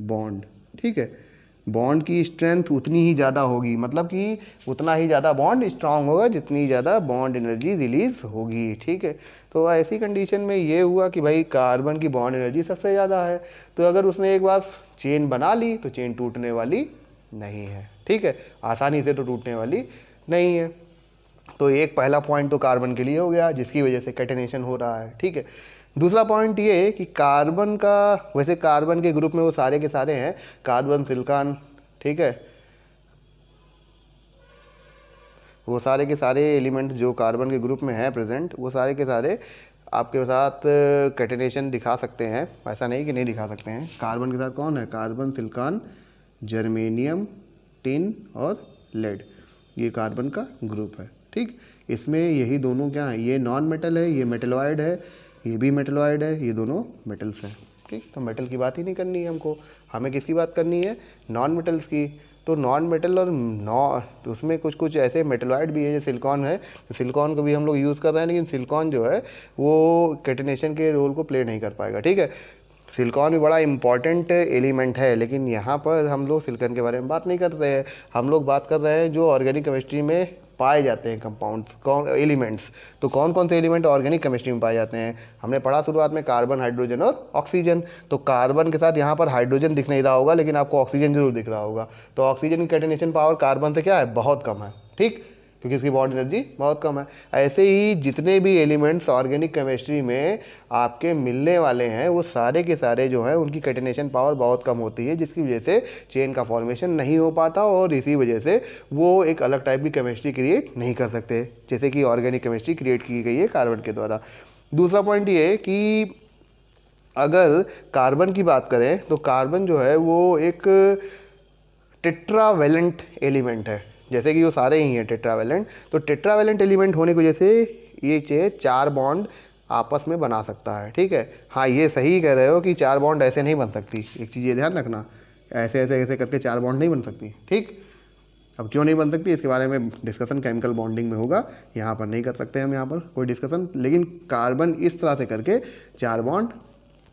bond, ठीक है। बॉन्ड की स्ट्रेंथ उतनी ही ज़्यादा होगी, मतलब कि उतना ही ज़्यादा बॉन्ड स्ट्रांग होगा जितनी ज़्यादा बॉन्ड एनर्जी रिलीज होगी, ठीक है। तो ऐसी कंडीशन में ये हुआ कि भाई कार्बन की बॉन्ड एनर्जी सबसे ज़्यादा है, तो अगर उसने एक बार चेन बना ली तो चेन टूटने वाली नहीं है, ठीक है, आसानी से तो टूटने वाली नहीं है। तो एक पहला पॉइंट तो कार्बन के लिए हो गया जिसकी वजह से कैटेनेशन हो रहा है, ठीक है। दूसरा पॉइंट ये है कि कार्बन का, वैसे कार्बन के ग्रुप में वो सारे के सारे हैं, कार्बन, सिलिकॉन, ठीक है, वो सारे के सारे एलिमेंट जो कार्बन के ग्रुप में हैं प्रेजेंट, वो सारे के सारे आपके साथ कैटेनेशन दिखा सकते हैं, ऐसा नहीं कि नहीं दिखा सकते हैं। कार्बन के साथ कौन है? कार्बन, सिलिकॉन, जर्मेनियम, टिन और लेड, ये कार्बन का ग्रुप है, ठीक। इसमें यही दोनों क्या है, ये नॉन मेटल है, ये मेटलॉइड है, ये भी मेटलॉइड है, ये दोनों मेटल्स हैं, ठीक। तो मेटल की बात ही नहीं करनी है हमको, हमें किसकी बात करनी है? नॉन मेटल्स की। तो नॉन मेटल और तो उसमें कुछ कुछ ऐसे मेटलॉइड भी है, जो सिलिकॉन है, तो सिलिकॉन को भी हम लोग यूज़ कर रहे हैं, लेकिन सिलिकॉन जो है वो कैटेनेशन के रोल को प्ले नहीं कर पाएगा, ठीक है। सिलिकॉन भी बड़ा इंपॉर्टेंट एलिमेंट है, लेकिन यहाँ पर हम लोग सिलिकॉन के बारे में बात नहीं कर रहे हैं, हम लोग बात कर रहे हैं जो ऑर्गेनिक केमिस्ट्री में पाए जाते हैं कंपाउंड्स, कौन एलिमेंट्स। तो कौन कौन से एलिमेंट ऑर्गेनिक केमिस्ट्री में पाए जाते हैं? हमने पढ़ा शुरुआत में कार्बन, हाइड्रोजन और ऑक्सीजन। तो कार्बन के साथ यहाँ पर हाइड्रोजन दिख नहीं रहा होगा, लेकिन आपको ऑक्सीजन जरूर दिख रहा होगा। तो ऑक्सीजन की कैटेनेशन पावर कार्बन से क्या है? बहुत कम है, ठीक, क्योंकि इसकी बॉन्ड एनर्जी बहुत कम है। ऐसे ही जितने भी एलिमेंट्स ऑर्गेनिक केमिस्ट्री में आपके मिलने वाले हैं, वो सारे के सारे जो है उनकी कैटेनेशन पावर बहुत कम होती है, जिसकी वजह से चेन का फॉर्मेशन नहीं हो पाता और इसी वजह से वो एक अलग टाइप की केमिस्ट्री क्रिएट नहीं कर सकते, जैसे कि ऑर्गेनिक केमिस्ट्री क्रिएट की गई है कार्बन के द्वारा। दूसरा पॉइंट ये है कि अगर कार्बन की बात करें तो कार्बन जो है वो एक टेट्रावेलेंट एलिमेंट है, जैसे कि वो सारे ही हैं टेट्रावेलेंट। तो टेट्रावेलेंट एलिमेंट होने की वजह से ये 4 बॉन्ड आपस में बना सकता है, ठीक है। हाँ, ये सही कह रहे हो कि 4 बॉन्ड ऐसे नहीं बन सकती, एक चीज़ ये ध्यान रखना, ऐसे ऐसे ऐसे करके 4 बॉन्ड नहीं बन सकती, ठीक। अब क्यों नहीं बन सकती इसके बारे में डिस्कशन केमिकल बॉन्डिंग में होगा, यहाँ पर नहीं कर सकते हम यहाँ पर कोई डिस्कशन। लेकिन कार्बन इस तरह से करके 4 बॉन्ड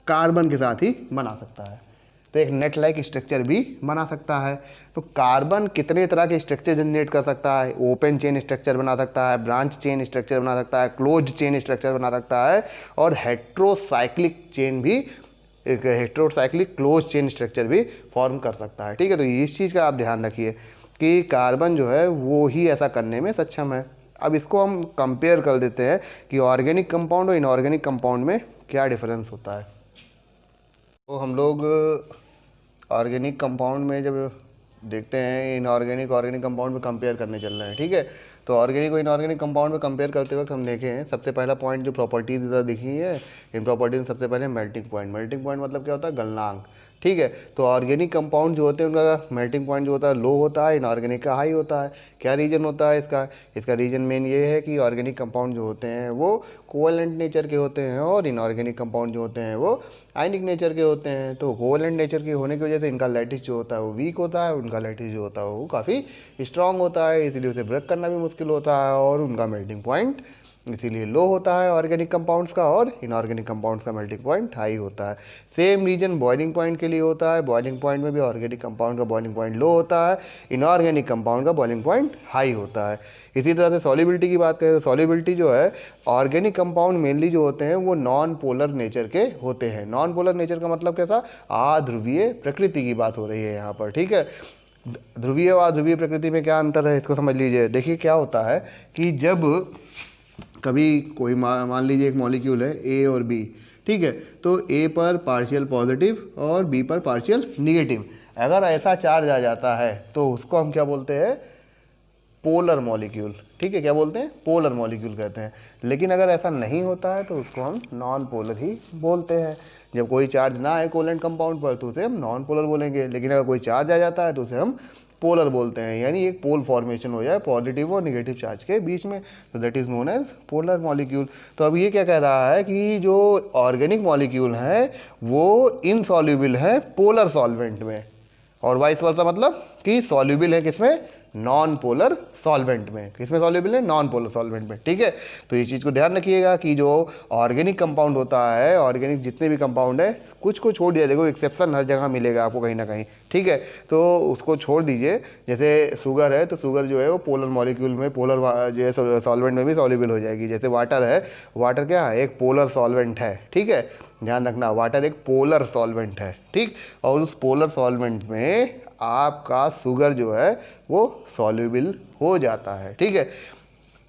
कार्बन के साथ ही बना सकता है, तो एक नेट लाइक स्ट्रक्चर भी बना सकता है। तो कार्बन कितने तरह के स्ट्रक्चर जनरेट कर सकता है? ओपन चेन स्ट्रक्चर बना सकता है, ब्रांच चेन स्ट्रक्चर बना सकता है, क्लोज्ड चेन स्ट्रक्चर बना सकता है, और हेट्रोसाइक्लिक चेन भी, एक हेट्रोसाइक्लिक क्लोज चेन स्ट्रक्चर भी फॉर्म कर सकता है, ठीक है। तो इस चीज़ का आप ध्यान रखिए कि कार्बन जो है वो ही ऐसा करने में सक्षम है। अब इसको हम कंपेयर कर देते हैं कि ऑर्गेनिक कंपाउंड और इनऑर्गेनिक कंपाउंड में क्या डिफरेंस होता है। तो हम लोग ऑर्गेनिक कंपाउंड में जब देखते हैं, इनऑर्गेनिक ऑर्गेनिक कंपाउंड में कंपेयर करने चल रहे हैं, ठीक है। तो ऑर्गेनिक और इनऑर्गेनिक कंपाउंड में कंपेयर करते वक्त हम देखे हैं, सबसे पहला पॉइंट जो प्रॉपर्टीज इधर दिखी है, इन प्रॉपर्टीज में सबसे पहले मेल्टिंग पॉइंट। मेल्टिंग पॉइंट मतलब क्या होता है? गलनांक, ठीक है। तो ऑर्गेनिक कंपाउंड जो होते हैं उनका मेल्टिंग पॉइंट जो होता है लो होता है, इनऑर्गेनिक का हाई होता है। क्या रीजन होता है इसका रीजन मेन ये है कि ऑर्गेनिक कंपाउंड जो होते हैं वो कोवैलेंट नेचर के होते हैं और इनऑर्गेनिक कंपाउंड जो होते हैं वो आयनिक नेचर के होते हैं। तो कोवैलेंट नेचर के होने की वजह से इनका लैटिस जो होता है वो वीक होता है, उनका लैटिस जो होता है वो काफ़ी स्ट्रांग होता है, इसीलिए उसे ब्रेक करना भी मुश्किल होता है, और उनका मेल्टिंग पॉइंट इसीलिए लो होता है ऑर्गेनिक कंपाउंड्स का, और इनऑर्गेनिक कंपाउंड्स का मेल्टिंग पॉइंट हाई होता है। सेम रीजन बॉइलिंग पॉइंट के लिए होता है, बॉइलिंग पॉइंट में भी ऑर्गेनिक कंपाउंड का बॉइलिंग पॉइंट लो होता है, इनऑर्गेनिक कंपाउंड का बॉइलिंग पॉइंट हाई होता है। इसी तरह से सॉल्युबिलिटी की बात करें तो सॉल्युबिलिटी जो है ऑर्गेनिक कंपाउंड मेनली जो होते हैं वो नॉन पोलर नेचर के होते हैं। नॉन पोलर नेचर का मतलब कैसा? अध्रुवीय प्रकृति की बात हो रही है यहाँ पर, ठीक है। ध्रुवीय और अध्रुवीय प्रकृति में क्या अंतर है इसको समझ लीजिए। देखिए क्या होता है कि जब कभी कोई मान लीजिए एक मॉलिक्यूल है ए और बी, ठीक है, तो ए पर पार्शियल पॉजिटिव और बी पर पार्शियल निगेटिव, अगर ऐसा चार्ज आ जाता है तो उसको हम क्या बोलते हैं? पोलर मॉलिक्यूल, ठीक है। क्या बोलते हैं? पोलर मॉलिक्यूल कहते हैं। लेकिन अगर ऐसा नहीं होता है तो उसको हम नॉन पोलर ही बोलते हैं। जब कोई चार्ज ना आए कोवैलेंट कंपाउंड पर तो उसे हम नॉन पोलर बोलेंगे, लेकिन अगर कोई चार्ज आ जाता है तो उसे हम पोलर बोलते हैं, यानी एक पोल फॉर्मेशन हो जाए पॉजिटिव और निगेटिव चार्ज के बीच में, तो that is known as polar molecule. तो अब ये क्या कह रहा है कि जो ऑर्गेनिक मॉलिक्यूल है वो इनसॉल्युबल है पोलर सॉल्वेंट में, और वाइस वर्सा मतलब कि सॉल्युबल है किसमें? नॉन पोलर सॉल्वेंट में। किसमें सॉल्युबल है? नॉन पोलर सॉल्वेंट में, ठीक है। तो ये चीज़ को ध्यान रखिएगा कि जो ऑर्गेनिक कंपाउंड होता है, ऑर्गेनिक जितने भी कंपाउंड है, कुछ को छोड़ दिया, देखो एक्सेप्शन हर जगह मिलेगा आपको कहीं ना कहीं, ठीक है, तो उसको छोड़ दीजिए। जैसे शुगर है, तो शुगर जो है वो पोलर मॉलिक्यूल में, पोलर जो है सॉल्वेंट में भी सॉल्युबल हो जाएगी। जैसे वाटर है, वाटर क्या है? एक पोलर सॉल्वेंट है, ठीक है, ध्यान रखना, वाटर एक पोलर सॉल्वेंट है, ठीक। और उस पोलर सॉल्वेंट में आपका शुगर जो है वो सॉल्युबल हो जाता है, ठीक है।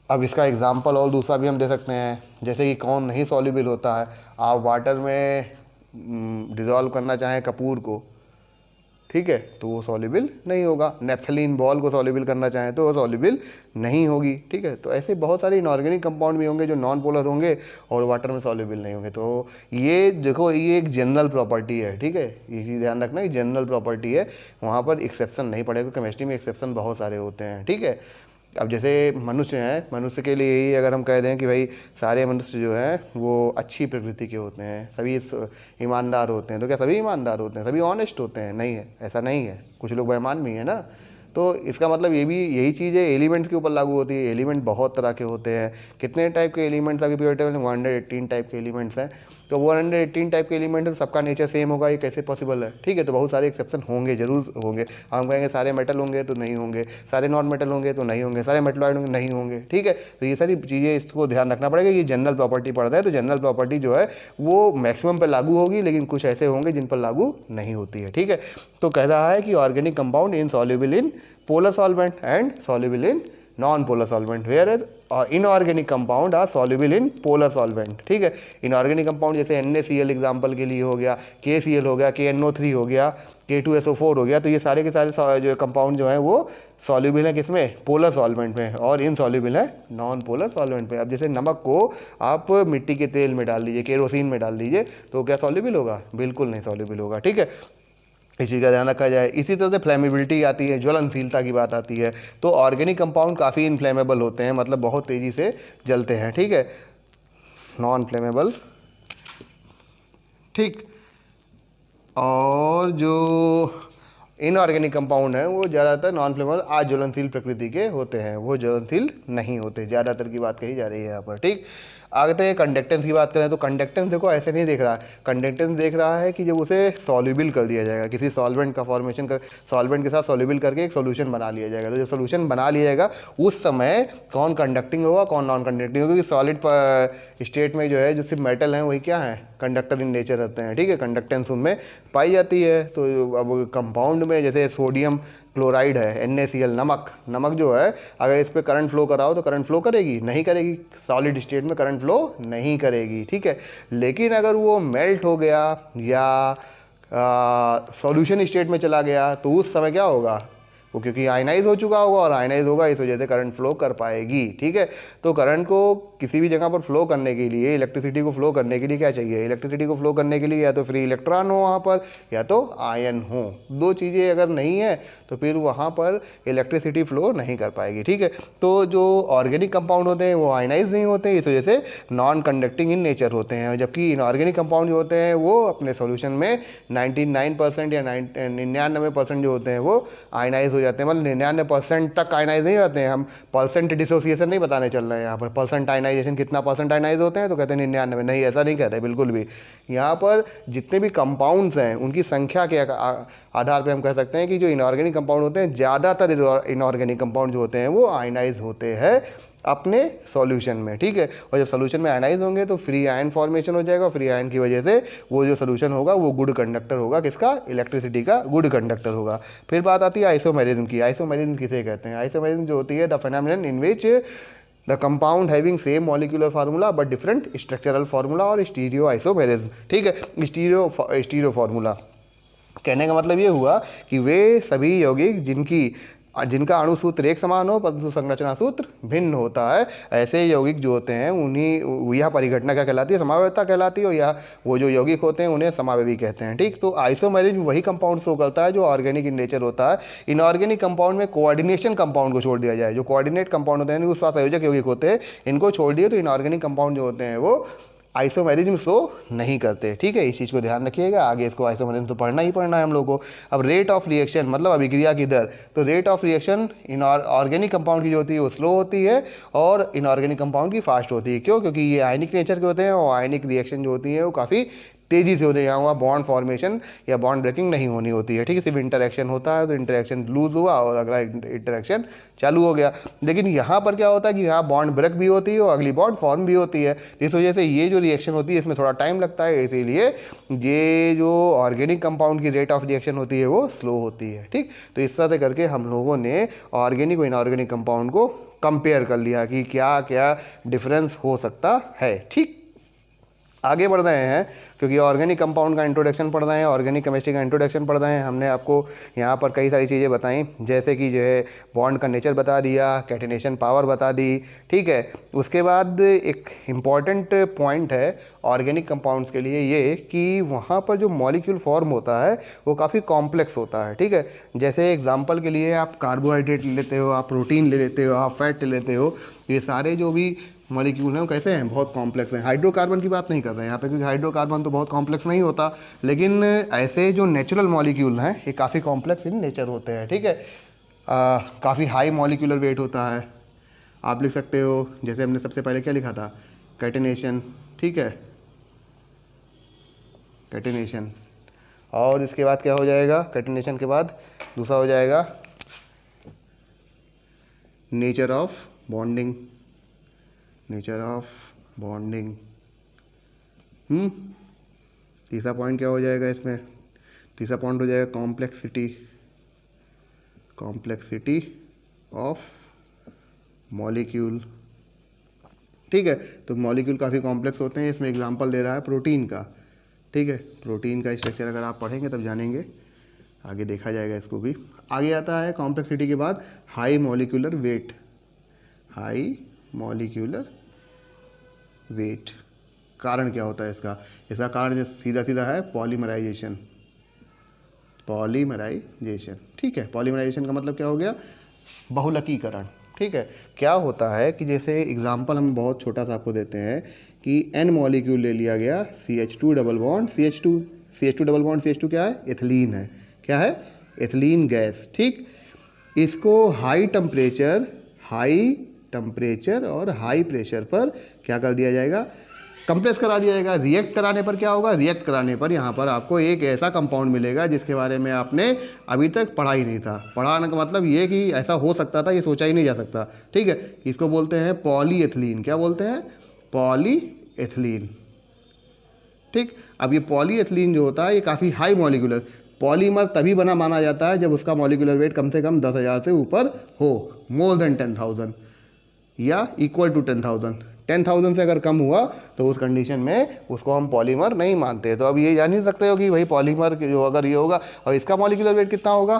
अब इसका एग्जांपल और दूसरा भी हम दे सकते हैं, जैसे कि कौन नहीं सॉल्युबल होता है। आप वाटर में डिज़ोल्व करना चाहें कपूर को, ठीक है, तो वो सॉल्युबल नहीं होगा। नेफ्थलीन बॉल को सॉल्युबल करना चाहें तो वो सॉल्युबल नहीं होगी, ठीक है। तो ऐसे बहुत सारे इनऑर्गेनिक कंपाउंड भी होंगे जो नॉन पोलर होंगे और वाटर में सॉल्युबल नहीं होंगे। तो ये देखो, ये एक जनरल प्रॉपर्टी है, ठीक है, ये चीज़ ध्यान रखना, ये जनरल प्रॉपर्टी है, वहाँ पर एक्सेप्शन नहीं पड़ेगा। केमिस्ट्री में एक्सेप्शन बहुत सारे होते हैं, ठीक है। अब जैसे मनुष्य हैं, मनुष्य के लिए ही अगर हम कह दें कि भाई सारे मनुष्य जो हैं वो अच्छी प्रकृति के होते हैं, सभी ईमानदार होते हैं, तो क्या सभी ईमानदार होते हैं? सभी ऑनेस्ट होते हैं? नहीं है, ऐसा नहीं है, कुछ लोग बेईमान भी हैं ना। तो इसका मतलब ये भी यही चीज़ है, एलिमेंट्स के ऊपर लागू होती है। एलिमेंट बहुत तरह के होते हैं। कितने टाइप के एलिमेंट्स अभी पीरियड टेबल में? 118 टाइप के एलिमेंट्स हैं। तो 118 टाइप के एलिमेंट, सबका नेचर सेम होगा, ये कैसे पॉसिबल है? ठीक है, तो बहुत सारे एक्सेप्शन होंगे, जरूर होंगे। हम कहेंगे सारे मेटल होंगे तो नहीं होंगे, सारे नॉन मेटल होंगे तो नहीं होंगे, सारे मेटलॉइड होंगे नहीं होंगे, ठीक है। तो ये सारी चीज़ें, इसको ध्यान रखना पड़ेगा। ये जनरल प्रॉपर्टी पड़ता है, तो जनरल प्रॉपर्टी जो है वो मैक्सिमम पर लागू होगी, लेकिन कुछ ऐसे होंगे जिन पर लागू नहीं होती है, ठीक है। तो कह रहा है कि organic compound insoluble in polar solvent and soluble in non polar solvent, whereas inorganic compound are soluble in polar solvent, ठीक है। इनऑर्गेनिक कंपाउंड जैसे NaCl एग्जांपल के लिए हो गया, KCl हो गया, KNO3 हो गया, K2SO4 हो गया, तो ये सारे के सारे जो कंपाउंड जो हैं वो सॉल्युबल है किसमें? पोलर सॉल्वेंट में, और इनसॉल्युबल है नॉन पोलर सॉल्वेंट में। अब जैसे नमक को आप मिट्टी के तेल में डाल दीजिए, केरोसिन में डाल दीजिए, तो क्या सॉल्युबल होगा? बिल्कुल नहीं सॉल्युबल होगा, ठीक है। इसी का ध्यान रखा जाए। इसी तरह से फ्लेमेबिलिटी आती है, ज्वलनशीलता की बात आती है। तो ऑर्गेनिक कंपाउंड काफ़ी इनफ्लेमेबल होते हैं, मतलब बहुत तेज़ी से जलते हैं, ठीक है, नॉन फ्लेमेबल, ठीक। और जो इनऑर्गेनिक कंपाउंड है वो ज़्यादातर नॉन फ्लेमेबल, अज्वलनशील प्रकृति के होते हैं, वो ज्वलनशील नहीं होते, ज़्यादातर की बात कही जा रही है यहाँ पर, ठीक। आगे हैं कंडक्टेंस की बात करें तो कंडक्टेंस देखो ऐसे नहीं देख रहा है। कंडक्टेंस देख रहा है कि जब उसे सॉल्युबल कर दिया जाएगा, किसी सॉल्वेंट का फॉर्मेशन कर, सॉल्वेंट के साथ सॉल्युबल करके एक सोल्यूशन बना लिया जाएगा। तो जब सोल्यूशन बना लिया जाएगा उस समय कौन कंडक्टिंग होगा, कौन नॉन कंडक्टिंग होगा, क्योंकि सॉलिड स्टेट में जो है जो सिर्फ मेटल हैं वही क्या है? कंडक्टर इन नेचर रहते हैं, ठीक है, कंडक्टेंस उनमें पाई जाती है। तो अब कंपाउंड में जैसे सोडियम क्लोराइड है, NaCl, नमक जो है, अगर इस पर करंट फ्लो कराओ तो करंट फ्लो करेगी? नहीं करेगी, सॉलिड स्टेट में करंट फ्लो नहीं करेगी, ठीक है। लेकिन अगर वो मेल्ट हो गया या सॉल्यूशन स्टेट में चला गया तो उस समय क्या होगा? वो क्योंकि आयनाइज हो चुका होगा, और आयनाइज होगा इस वजह से करंट फ्लो कर पाएगी, ठीक है। तो करंट को किसी भी जगह पर फ्लो करने के लिए, इलेक्ट्रिसिटी को फ्लो करने के लिए क्या चाहिए? इलेक्ट्रिसिटी को फ्लो करने के लिए या तो फ्री इलेक्ट्रॉन हो वहाँ पर, या तो आयन हो। दो चीज़ें अगर नहीं है तो फिर वहाँ पर इलेक्ट्रिसिटी फ्लो नहीं कर पाएगी, ठीक है। तो जो ऑर्गेनिक कंपाउंड होते हैं वो आयनाइज नहीं होते, इस वजह से नॉन कंडक्टिंग इन नेचर होते हैं। जबकि इनऑर्गेनिक कंपाउंड जो होते हैं वो अपने सोल्यूशन में 99% या 99% जो होते हैं वो आयनाइज हो जाते हैं। मतलब 99% तक आयनाइज नहीं होते हैं। हम परसेंट डिसोसिएशन नहीं बताने चल रहे हैं यहाँ पर, परसेंट आयनाइजेशन कितना परसेंट आयनाइज होते हैं तो कहते हैं 99, नहीं, ऐसा नहीं कहते बिल्कुल भी। यहाँ पर जितने भी कंपाउंड्स हैं उनकी संख्या के आधार पे हम कह सकते हैं कि जो इनऑर्गेनिक कंपाउंड होते हैं, ज़्यादातर इनऑर्गेनिक कंपाउंड जो होते हैं वो आयनाइज होते हैं अपने सॉल्यूशन में, ठीक है। और जब सॉल्यूशन में आयनाइज होंगे तो फ्री आयन फॉर्मेशन हो जाएगा। फ्री आयन की वजह से वो जो सॉल्यूशन होगा वो गुड कंडक्टर होगा, किसका? इलेक्ट्रिसिटी का गुड कंडक्टर होगा। फिर बात आती है आइसोमेरिज्म की। आइसोमेरिज्म किसे कहते हैं? आइसोमेरिज्म जो होती है the phenomenon in which the compound having same molecular formula but different structural formula, और स्टीरियो आइसोमेरिज्म, ठीक है। स्टीरियो फार्मूला कहने का मतलब ये हुआ कि वे सभी यौगिक जिनका अणु सूत्र एक समान हो परंतु संरचना सूत्र भिन्न होता है, ऐसे यौगिक जो होते हैं उन्हीं, यह परिघटना क्या कहलाती है? समावयवता कहलाती है। और या वो जो यौगिक होते हैं उन्हें समावयवी कहते हैं, ठीक। तो आइसोमेरिज्म वही कंपाउंड शो करता है जो ऑर्गेनिक इन नेचर होता है। इनऑर्गेनिक कंपाउंड में कोऑर्डिनेशन कंपाउंड को छोड़ दिया जाए, जो कोऑर्डिनेट कंपाउंड होते हैं, उसका संयोजक यौगिक होते हैं, इनको छोड़ दिए तो इनऑर्गेनिक कंपाउंड जो होते हैं वो आइसोमेरिज्म शो नहीं करते। ठीक है, इस चीज़ को ध्यान रखिएगा, आगे इसको आइसोमेरिज्म तो पढ़ना ही पढ़ना है हम लोगों को। अब रेट ऑफ रिएक्शन मतलब अभिक्रिया की दर, तो rate of reaction in organic compound की जो होती है वो स्लो होती है और इनऑर्गेनिक कंपाउंड की फास्ट होती है। क्यों? क्योंकि ये आयनिक नेचर के होते हैं और आयनिक रिएक्शन जो होती है वो काफ़ी तेज़ी से होते हैं, यहाँ हुआ बॉन्ड फॉर्मेशन या बॉन्ड ब्रेकिंग नहीं होनी होती है। ठीक है, सिर्फ इंटरेक्शन होता है, तो इंटरेक्शन लूज हुआ और अगला इंटरेक्शन चालू हो गया। लेकिन यहाँ पर क्या होता है कि यहाँ बॉन्ड ब्रेक भी होती है और अगली बॉन्ड फॉर्म भी होती है। इस वजह से ये जो रिएक्शन होती है इसमें थोड़ा टाइम लगता है, इसीलिए ये जो ऑर्गेनिक कंपाउंड की रेट ऑफ रिएक्शन होती है वो स्लो होती है। ठीक, तो इस तरह से करके हम लोगों ने ऑर्गेनिक और इनऑर्गेनिक कंपाउंड को कंपेयर कर लिया कि क्या क्या डिफरेंस हो सकता है। ठीक, आगे बढ़ रहे हैं क्योंकि ऑर्गेनिक कंपाउंड का इंट्रोडक्शन पढ़ रहे हैं, ऑर्गेनिक केमिस्ट्री का इंट्रोडक्शन पढ़ रहे हैं। हमने आपको यहाँ पर कई सारी चीज़ें बताई, जैसे कि जो है बॉन्ड का नेचर बता दिया, कैटिनेशन पावर बता दी। ठीक है, उसके बाद एक इम्पॉर्टेंट पॉइंट है ऑर्गेनिक कंपाउंड्स के लिए ये कि वहाँ पर जो मॉलिक्यूल फॉर्म होता है वो काफ़ी कॉम्प्लेक्स होता है। ठीक है, जैसे एग्जाम्पल के लिए आप कार्बोहाइड्रेट ले लेते हो, आप प्रोटीन ले लेते हो, आप फैट ले लेते हो, ये सारे जो भी मॉलिक्यूल हैं वो कैसे हैं, बहुत कॉम्प्लेक्स हैं। हाइड्रोकार्बन की बात नहीं कर रहे हैं यहाँ पे, क्योंकि हाइड्रोकार्बन तो बहुत कॉम्प्लेक्स नहीं होता, लेकिन ऐसे जो नेचुरल मॉलिक्यूल हैं ये काफ़ी कॉम्प्लेक्स इन नेचर होते हैं। ठीक है, काफ़ी हाई मॉलिक्यूलर वेट होता है। आप लिख सकते हो, जैसे हमने सबसे पहले क्या लिखा था, कैटिनेशन। ठीक है, कैटिनेशन, और इसके बाद क्या हो जाएगा, कैटिनेशन के बाद दूसरा हो जाएगा nature of bonding. Nature of bonding. तीसरा पॉइंट क्या हो जाएगा इसमें, तीसरा पॉइंट हो जाएगा कॉम्प्लेक्सिटी। Complexity of molecule. ठीक है, तो मॉलिक्यूल काफ़ी कॉम्प्लेक्स होते हैं। इसमें एग्जांपल दे रहा है प्रोटीन का। ठीक है, प्रोटीन का स्ट्रक्चर अगर आप पढ़ेंगे तब जानेंगे, आगे देखा जाएगा इसको भी। आगे आता है कॉम्प्लेक्सिटी के बाद high molecular weight. High molecular weight, कारण क्या होता है इसका, इसका कारण जो सीधा सीधा है पॉलीमराइजेशन। पॉलीमराइजेशन, ठीक है, पॉलीमराइजेशन का मतलब क्या हो गया, बहुलकीकरण। ठीक है, क्या होता है कि जैसे एग्जांपल हम बहुत छोटा सा आपको देते हैं कि N मॉलिक्यूल ले लिया गया, CH2 double bond CH2 double bond CH2 क्या है, एथिलीन है। क्या है, एथिलीन गैस। ठीक, इसको हाई टेम्परेचर और हाई प्रेशर पर क्या कर दिया जाएगा, कंप्रेस करा दिया जाएगा। रिएक्ट कराने पर क्या होगा, रिएक्ट कराने पर यहाँ पर आपको एक ऐसा कंपाउंड मिलेगा जिसके बारे में आपने अभी तक पढ़ा ही नहीं था। पढ़ाने का मतलब ये कि ऐसा हो सकता था, ये सोचा ही नहीं जा सकता। ठीक है, इसको बोलते हैं पॉलीएथिलीन। क्या बोलते हैं, पॉलीएथिलीन। ठीक, अब ये पॉलीएथिलीन जो होता है ये काफ़ी हाई मॉलिक्यूलर, पॉलीमर तभी बना माना जाता है जब उसका मॉलिक्यूलर वेट कम से कम 10,000 से ऊपर हो, मोर देन 10,000 या इक्वल टू 10,000। 10,000 से अगर कम हुआ तो उस कंडीशन में उसको हम पॉलीमर नहीं मानते। तो अब ये जान ही सकते हो कि भाई पॉलीमर जो अगर ये होगा, और इसका मॉलिक्यूलर वेट कितना होगा,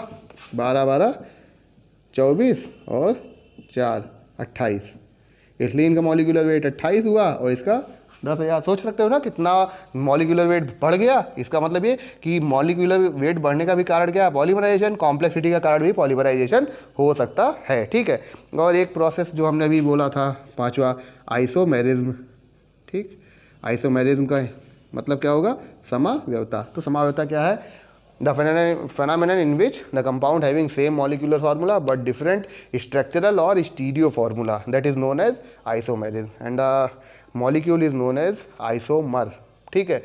12 24 और 4 28। इसलिए इनका मॉलिक्यूलर वेट 28 हुआ और इसका 10,000। सोच सकते हो ना कितना मॉलिक्यूलर वेट बढ़ गया। इसका मतलब ये कि मॉलिक्यूलर वेट बढ़ने का भी कारण क्या है, पॉलीमराइजेशन। कॉम्प्लेक्सिटी का कारण भी पॉलीमराइजेशन हो सकता है। ठीक है, और एक प्रोसेस जो हमने अभी बोला था पांचवा, आइसोमेरिज्म। ठीक, आइसोमेरिज्म का मतलब क्या होगा, समाव्यवता। तो समाव्यवता क्या है, the phenomenon in which the compound having same molecular formula but different structural or stereo formula, that is known as isomerism, and the molecule is known as isomer। ठीक है,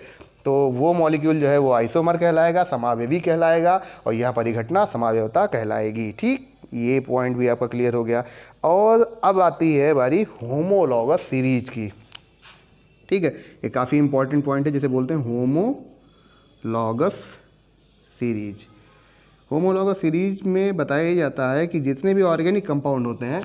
तो वो मॉलिक्यूल जो है वो आइसोमर कहलाएगा, समावेवी कहलाएगा, और यह परिघटना समाव्यवता कहलाएगी। ठीक, ये पॉइंट भी आपका क्लियर हो गया। और अब आती है बारी होमोलॉगस सीरीज की। ठीक है, ये काफ़ी इंपॉर्टेंट पॉइंट है, जिसे बोलते हैं होमोलॉगस सीरीज। होमोलॉगस सीरीज में बताया जाता है कि जितने भी ऑर्गेनिक कंपाउंड होते हैं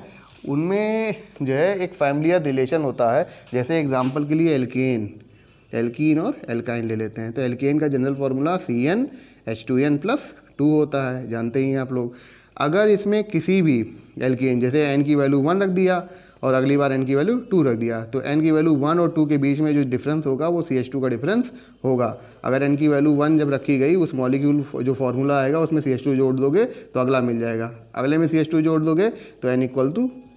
उनमें जो है एक फैमिलियर रिलेशन होता है। जैसे एग्जांपल के लिए एल्कीन और एल्काइन ले लेते हैं, तो एल्केन का जनरल फार्मूला CnH2n+2 होता है, जानते ही हैं आप लोग। अगर इसमें किसी भी एल्केन, जैसे n की वैल्यू 1 रख दिया और अगली बार n की वैल्यू 2 रख दिया, तो n की वैल्यू 1 और 2 के बीच में जो डिफरेंस होगा वो CH2 का डिफरेंस होगा। अगर n की वैल्यू 1 जब रखी गई, उस मॉलिक्यूल जो फार्मूला आएगा उसमें CH2 जोड़ दोगे तो अगला मिल जाएगा, अगले में CH2 जोड़ दोगे तो n =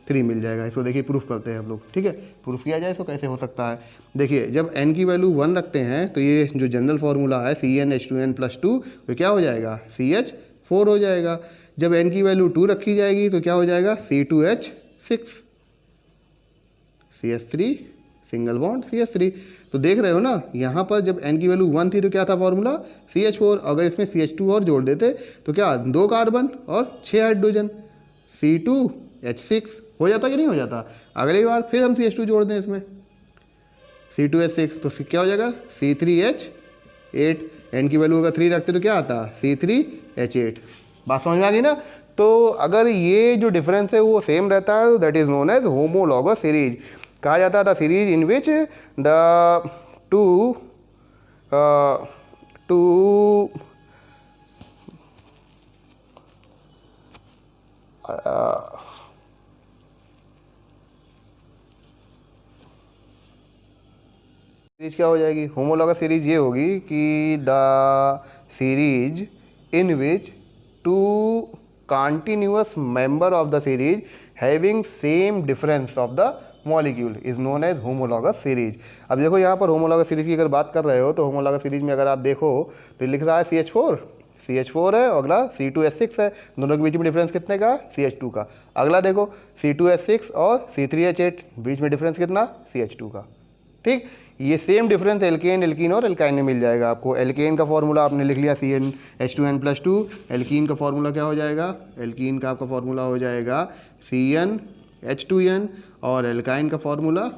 3 मिल जाएगा। इसको देखिए प्रूफ करते हैं हम लोग, ठीक है। प्रूफ किया जाए इसको कैसे हो सकता है। देखिए जब n की वैल्यू 1 रखते हैं तो ये जो जनरल फार्मूला है CnH2n+2 तो क्या हो जाएगा CH4 हो जाएगा। जब n की वैल्यू 2 रखी जाएगी तो क्या हो जाएगा C2H6 CH3 single bond CH3। तो देख रहे हो ना, यहाँ पर जब n की वैल्यू 1 थी तो क्या था फॉर्मूला CH4। अगर इसमें CH2 और जोड़ देते तो क्या 2 कार्बन और 6 हाइड्रोजन C2H6 हो जाता कि नहीं हो जाता। अगली बार फिर हम CH2 जोड़ दें इसमें C2H6 तो क्या हो जाएगा C3H8। n की वैल्यू अगर 3 रखते तो क्या आता C3H8। बात समझ में आ गई ना। तो अगर ये जो डिफरेंस है वो सेम रहता है तो that is known as homologous series. कहा जाता था series in which the two series क्या हो जाएगी, होमोलॉगस सीरीज ये होगी कि the series in which two continuous member of the series having same difference of the molecule is known as homologous series। अब देखो यहाँ पर homologous series की अगर बात कर रहे हो तो homologous series में अगर आप देखो तो लिख रहा है CH4 है, अगला C2H6 है। दोनों के बीच में डिफरेंस कितने का CH2 का। अगला देखो C2H6 और C3H8 बीच में डिफरेंस कितना CH2 का। ठीक, ये सेम डिफरेंस एल्केन और एल्काइन में मिल जाएगा आपको। एल्केन का फॉर्मूला आपने लिख लिया CnH2n+2। एल्कीन का फॉर्मूला क्या हो जाएगा, एल्कीन का आपका फॉर्मूला हो जाएगा CnH2n और एल्काइन का फॉर्मूला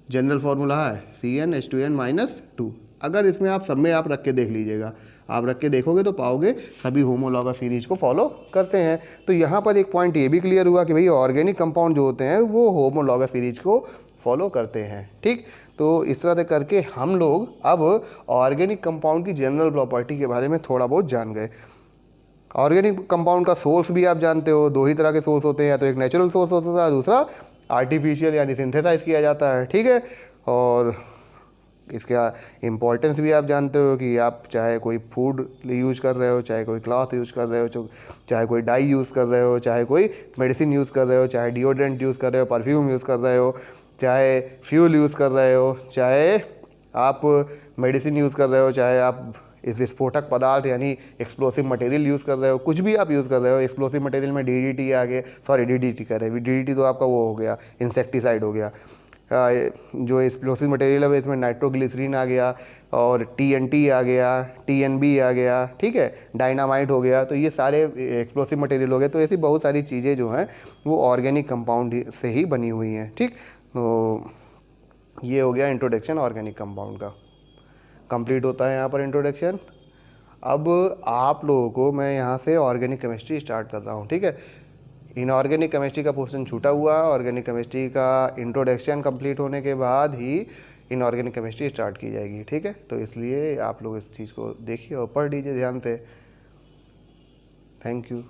जनरल फॉर्मूला है CnH2n-2। अगर इसमें आप सब में आप रख के देख लीजिएगा, आप रख के देखोगे तो पाओगे सभी होमोलॉगस सीरीज को फॉलो करते हैं। तो यहाँ पर एक पॉइंट ये भी क्लियर हुआ कि भाई ऑर्गेनिक कंपाउंड जो होते हैं वो होमोलॉगस सीरीज को फॉलो करते हैं। ठीक, तो इस तरह से करके हम लोग अब ऑर्गेनिक कंपाउंड की जनरल प्रॉपर्टी के बारे में थोड़ा बहुत जान गए। ऑर्गेनिक कंपाउंड का सोर्स भी आप जानते हो, 2 ही तरह के सोर्स होते हैं, या तो एक नेचुरल सोर्स होता है, दूसरा आर्टिफिशियल यानी सिंथेसाइज किया जाता है। ठीक है, और इसका इम्पोर्टेंस भी आप जानते हो कि आप चाहे कोई फूड यूज़ कर रहे हो, चाहे कोई क्लॉथ यूज़ कर रहे हो, चाहे कोई डाई यूज़ कर रहे हो, चाहे कोई मेडिसिन यूज़ कर रहे हो, चाहे डिओड्रेंट यूज़ कर रहे हो, परफ्यूम यूज़ कर रहे हो, चाहे फ्यूल यूज़ कर रहे हो, चाहे आप मेडिसिन यूज़ कर रहे हो, चाहे आप विस्फोटक पदार्थ यानी एक्सप्लोसिव मटेरियल यूज़ कर रहे हो, कुछ भी आप यूज़ कर रहे हो। एक्सप्लोसिव मटेरियल में DDT आ गए, सॉरी DDT कह रहे हैं, DDT तो आपका वो हो गया इंसेक्टिसाइड हो गया। जो एक्सप्लोसिव मटेरियल है इसमें नाइट्रोग्लिसरीन आ गया और TNT आ गया, TNB आ गया, ठीक है, डायनामाइट हो गया। तो ये सारे एक्सप्लोसिव मटेरियल हो गए। तो ऐसी बहुत सारी चीज़ें जो हैं वो ऑर्गेनिक कंपाउंड से ही बनी हुई हैं। ठीक, तो ये हो गया इंट्रोडक्शन ऑर्गेनिक कंपाउंड का। कंप्लीट होता है यहाँ पर इंट्रोडक्शन। अब आप लोगों को मैं यहाँ से ऑर्गेनिक केमिस्ट्री स्टार्ट कर रहा हूँ। ठीक है, इनऑर्गेनिक केमिस्ट्री का पोर्शन छूटा हुआ है। ऑर्गेनिक केमिस्ट्री का इंट्रोडक्शन कंप्लीट होने के बाद ही इनऑर्गेनिक केमिस्ट्री स्टार्ट की जाएगी। ठीक है, तो इसलिए आप लोग इस चीज़ को देखिए और पढ़ लीजिए ध्यान से। Thank you.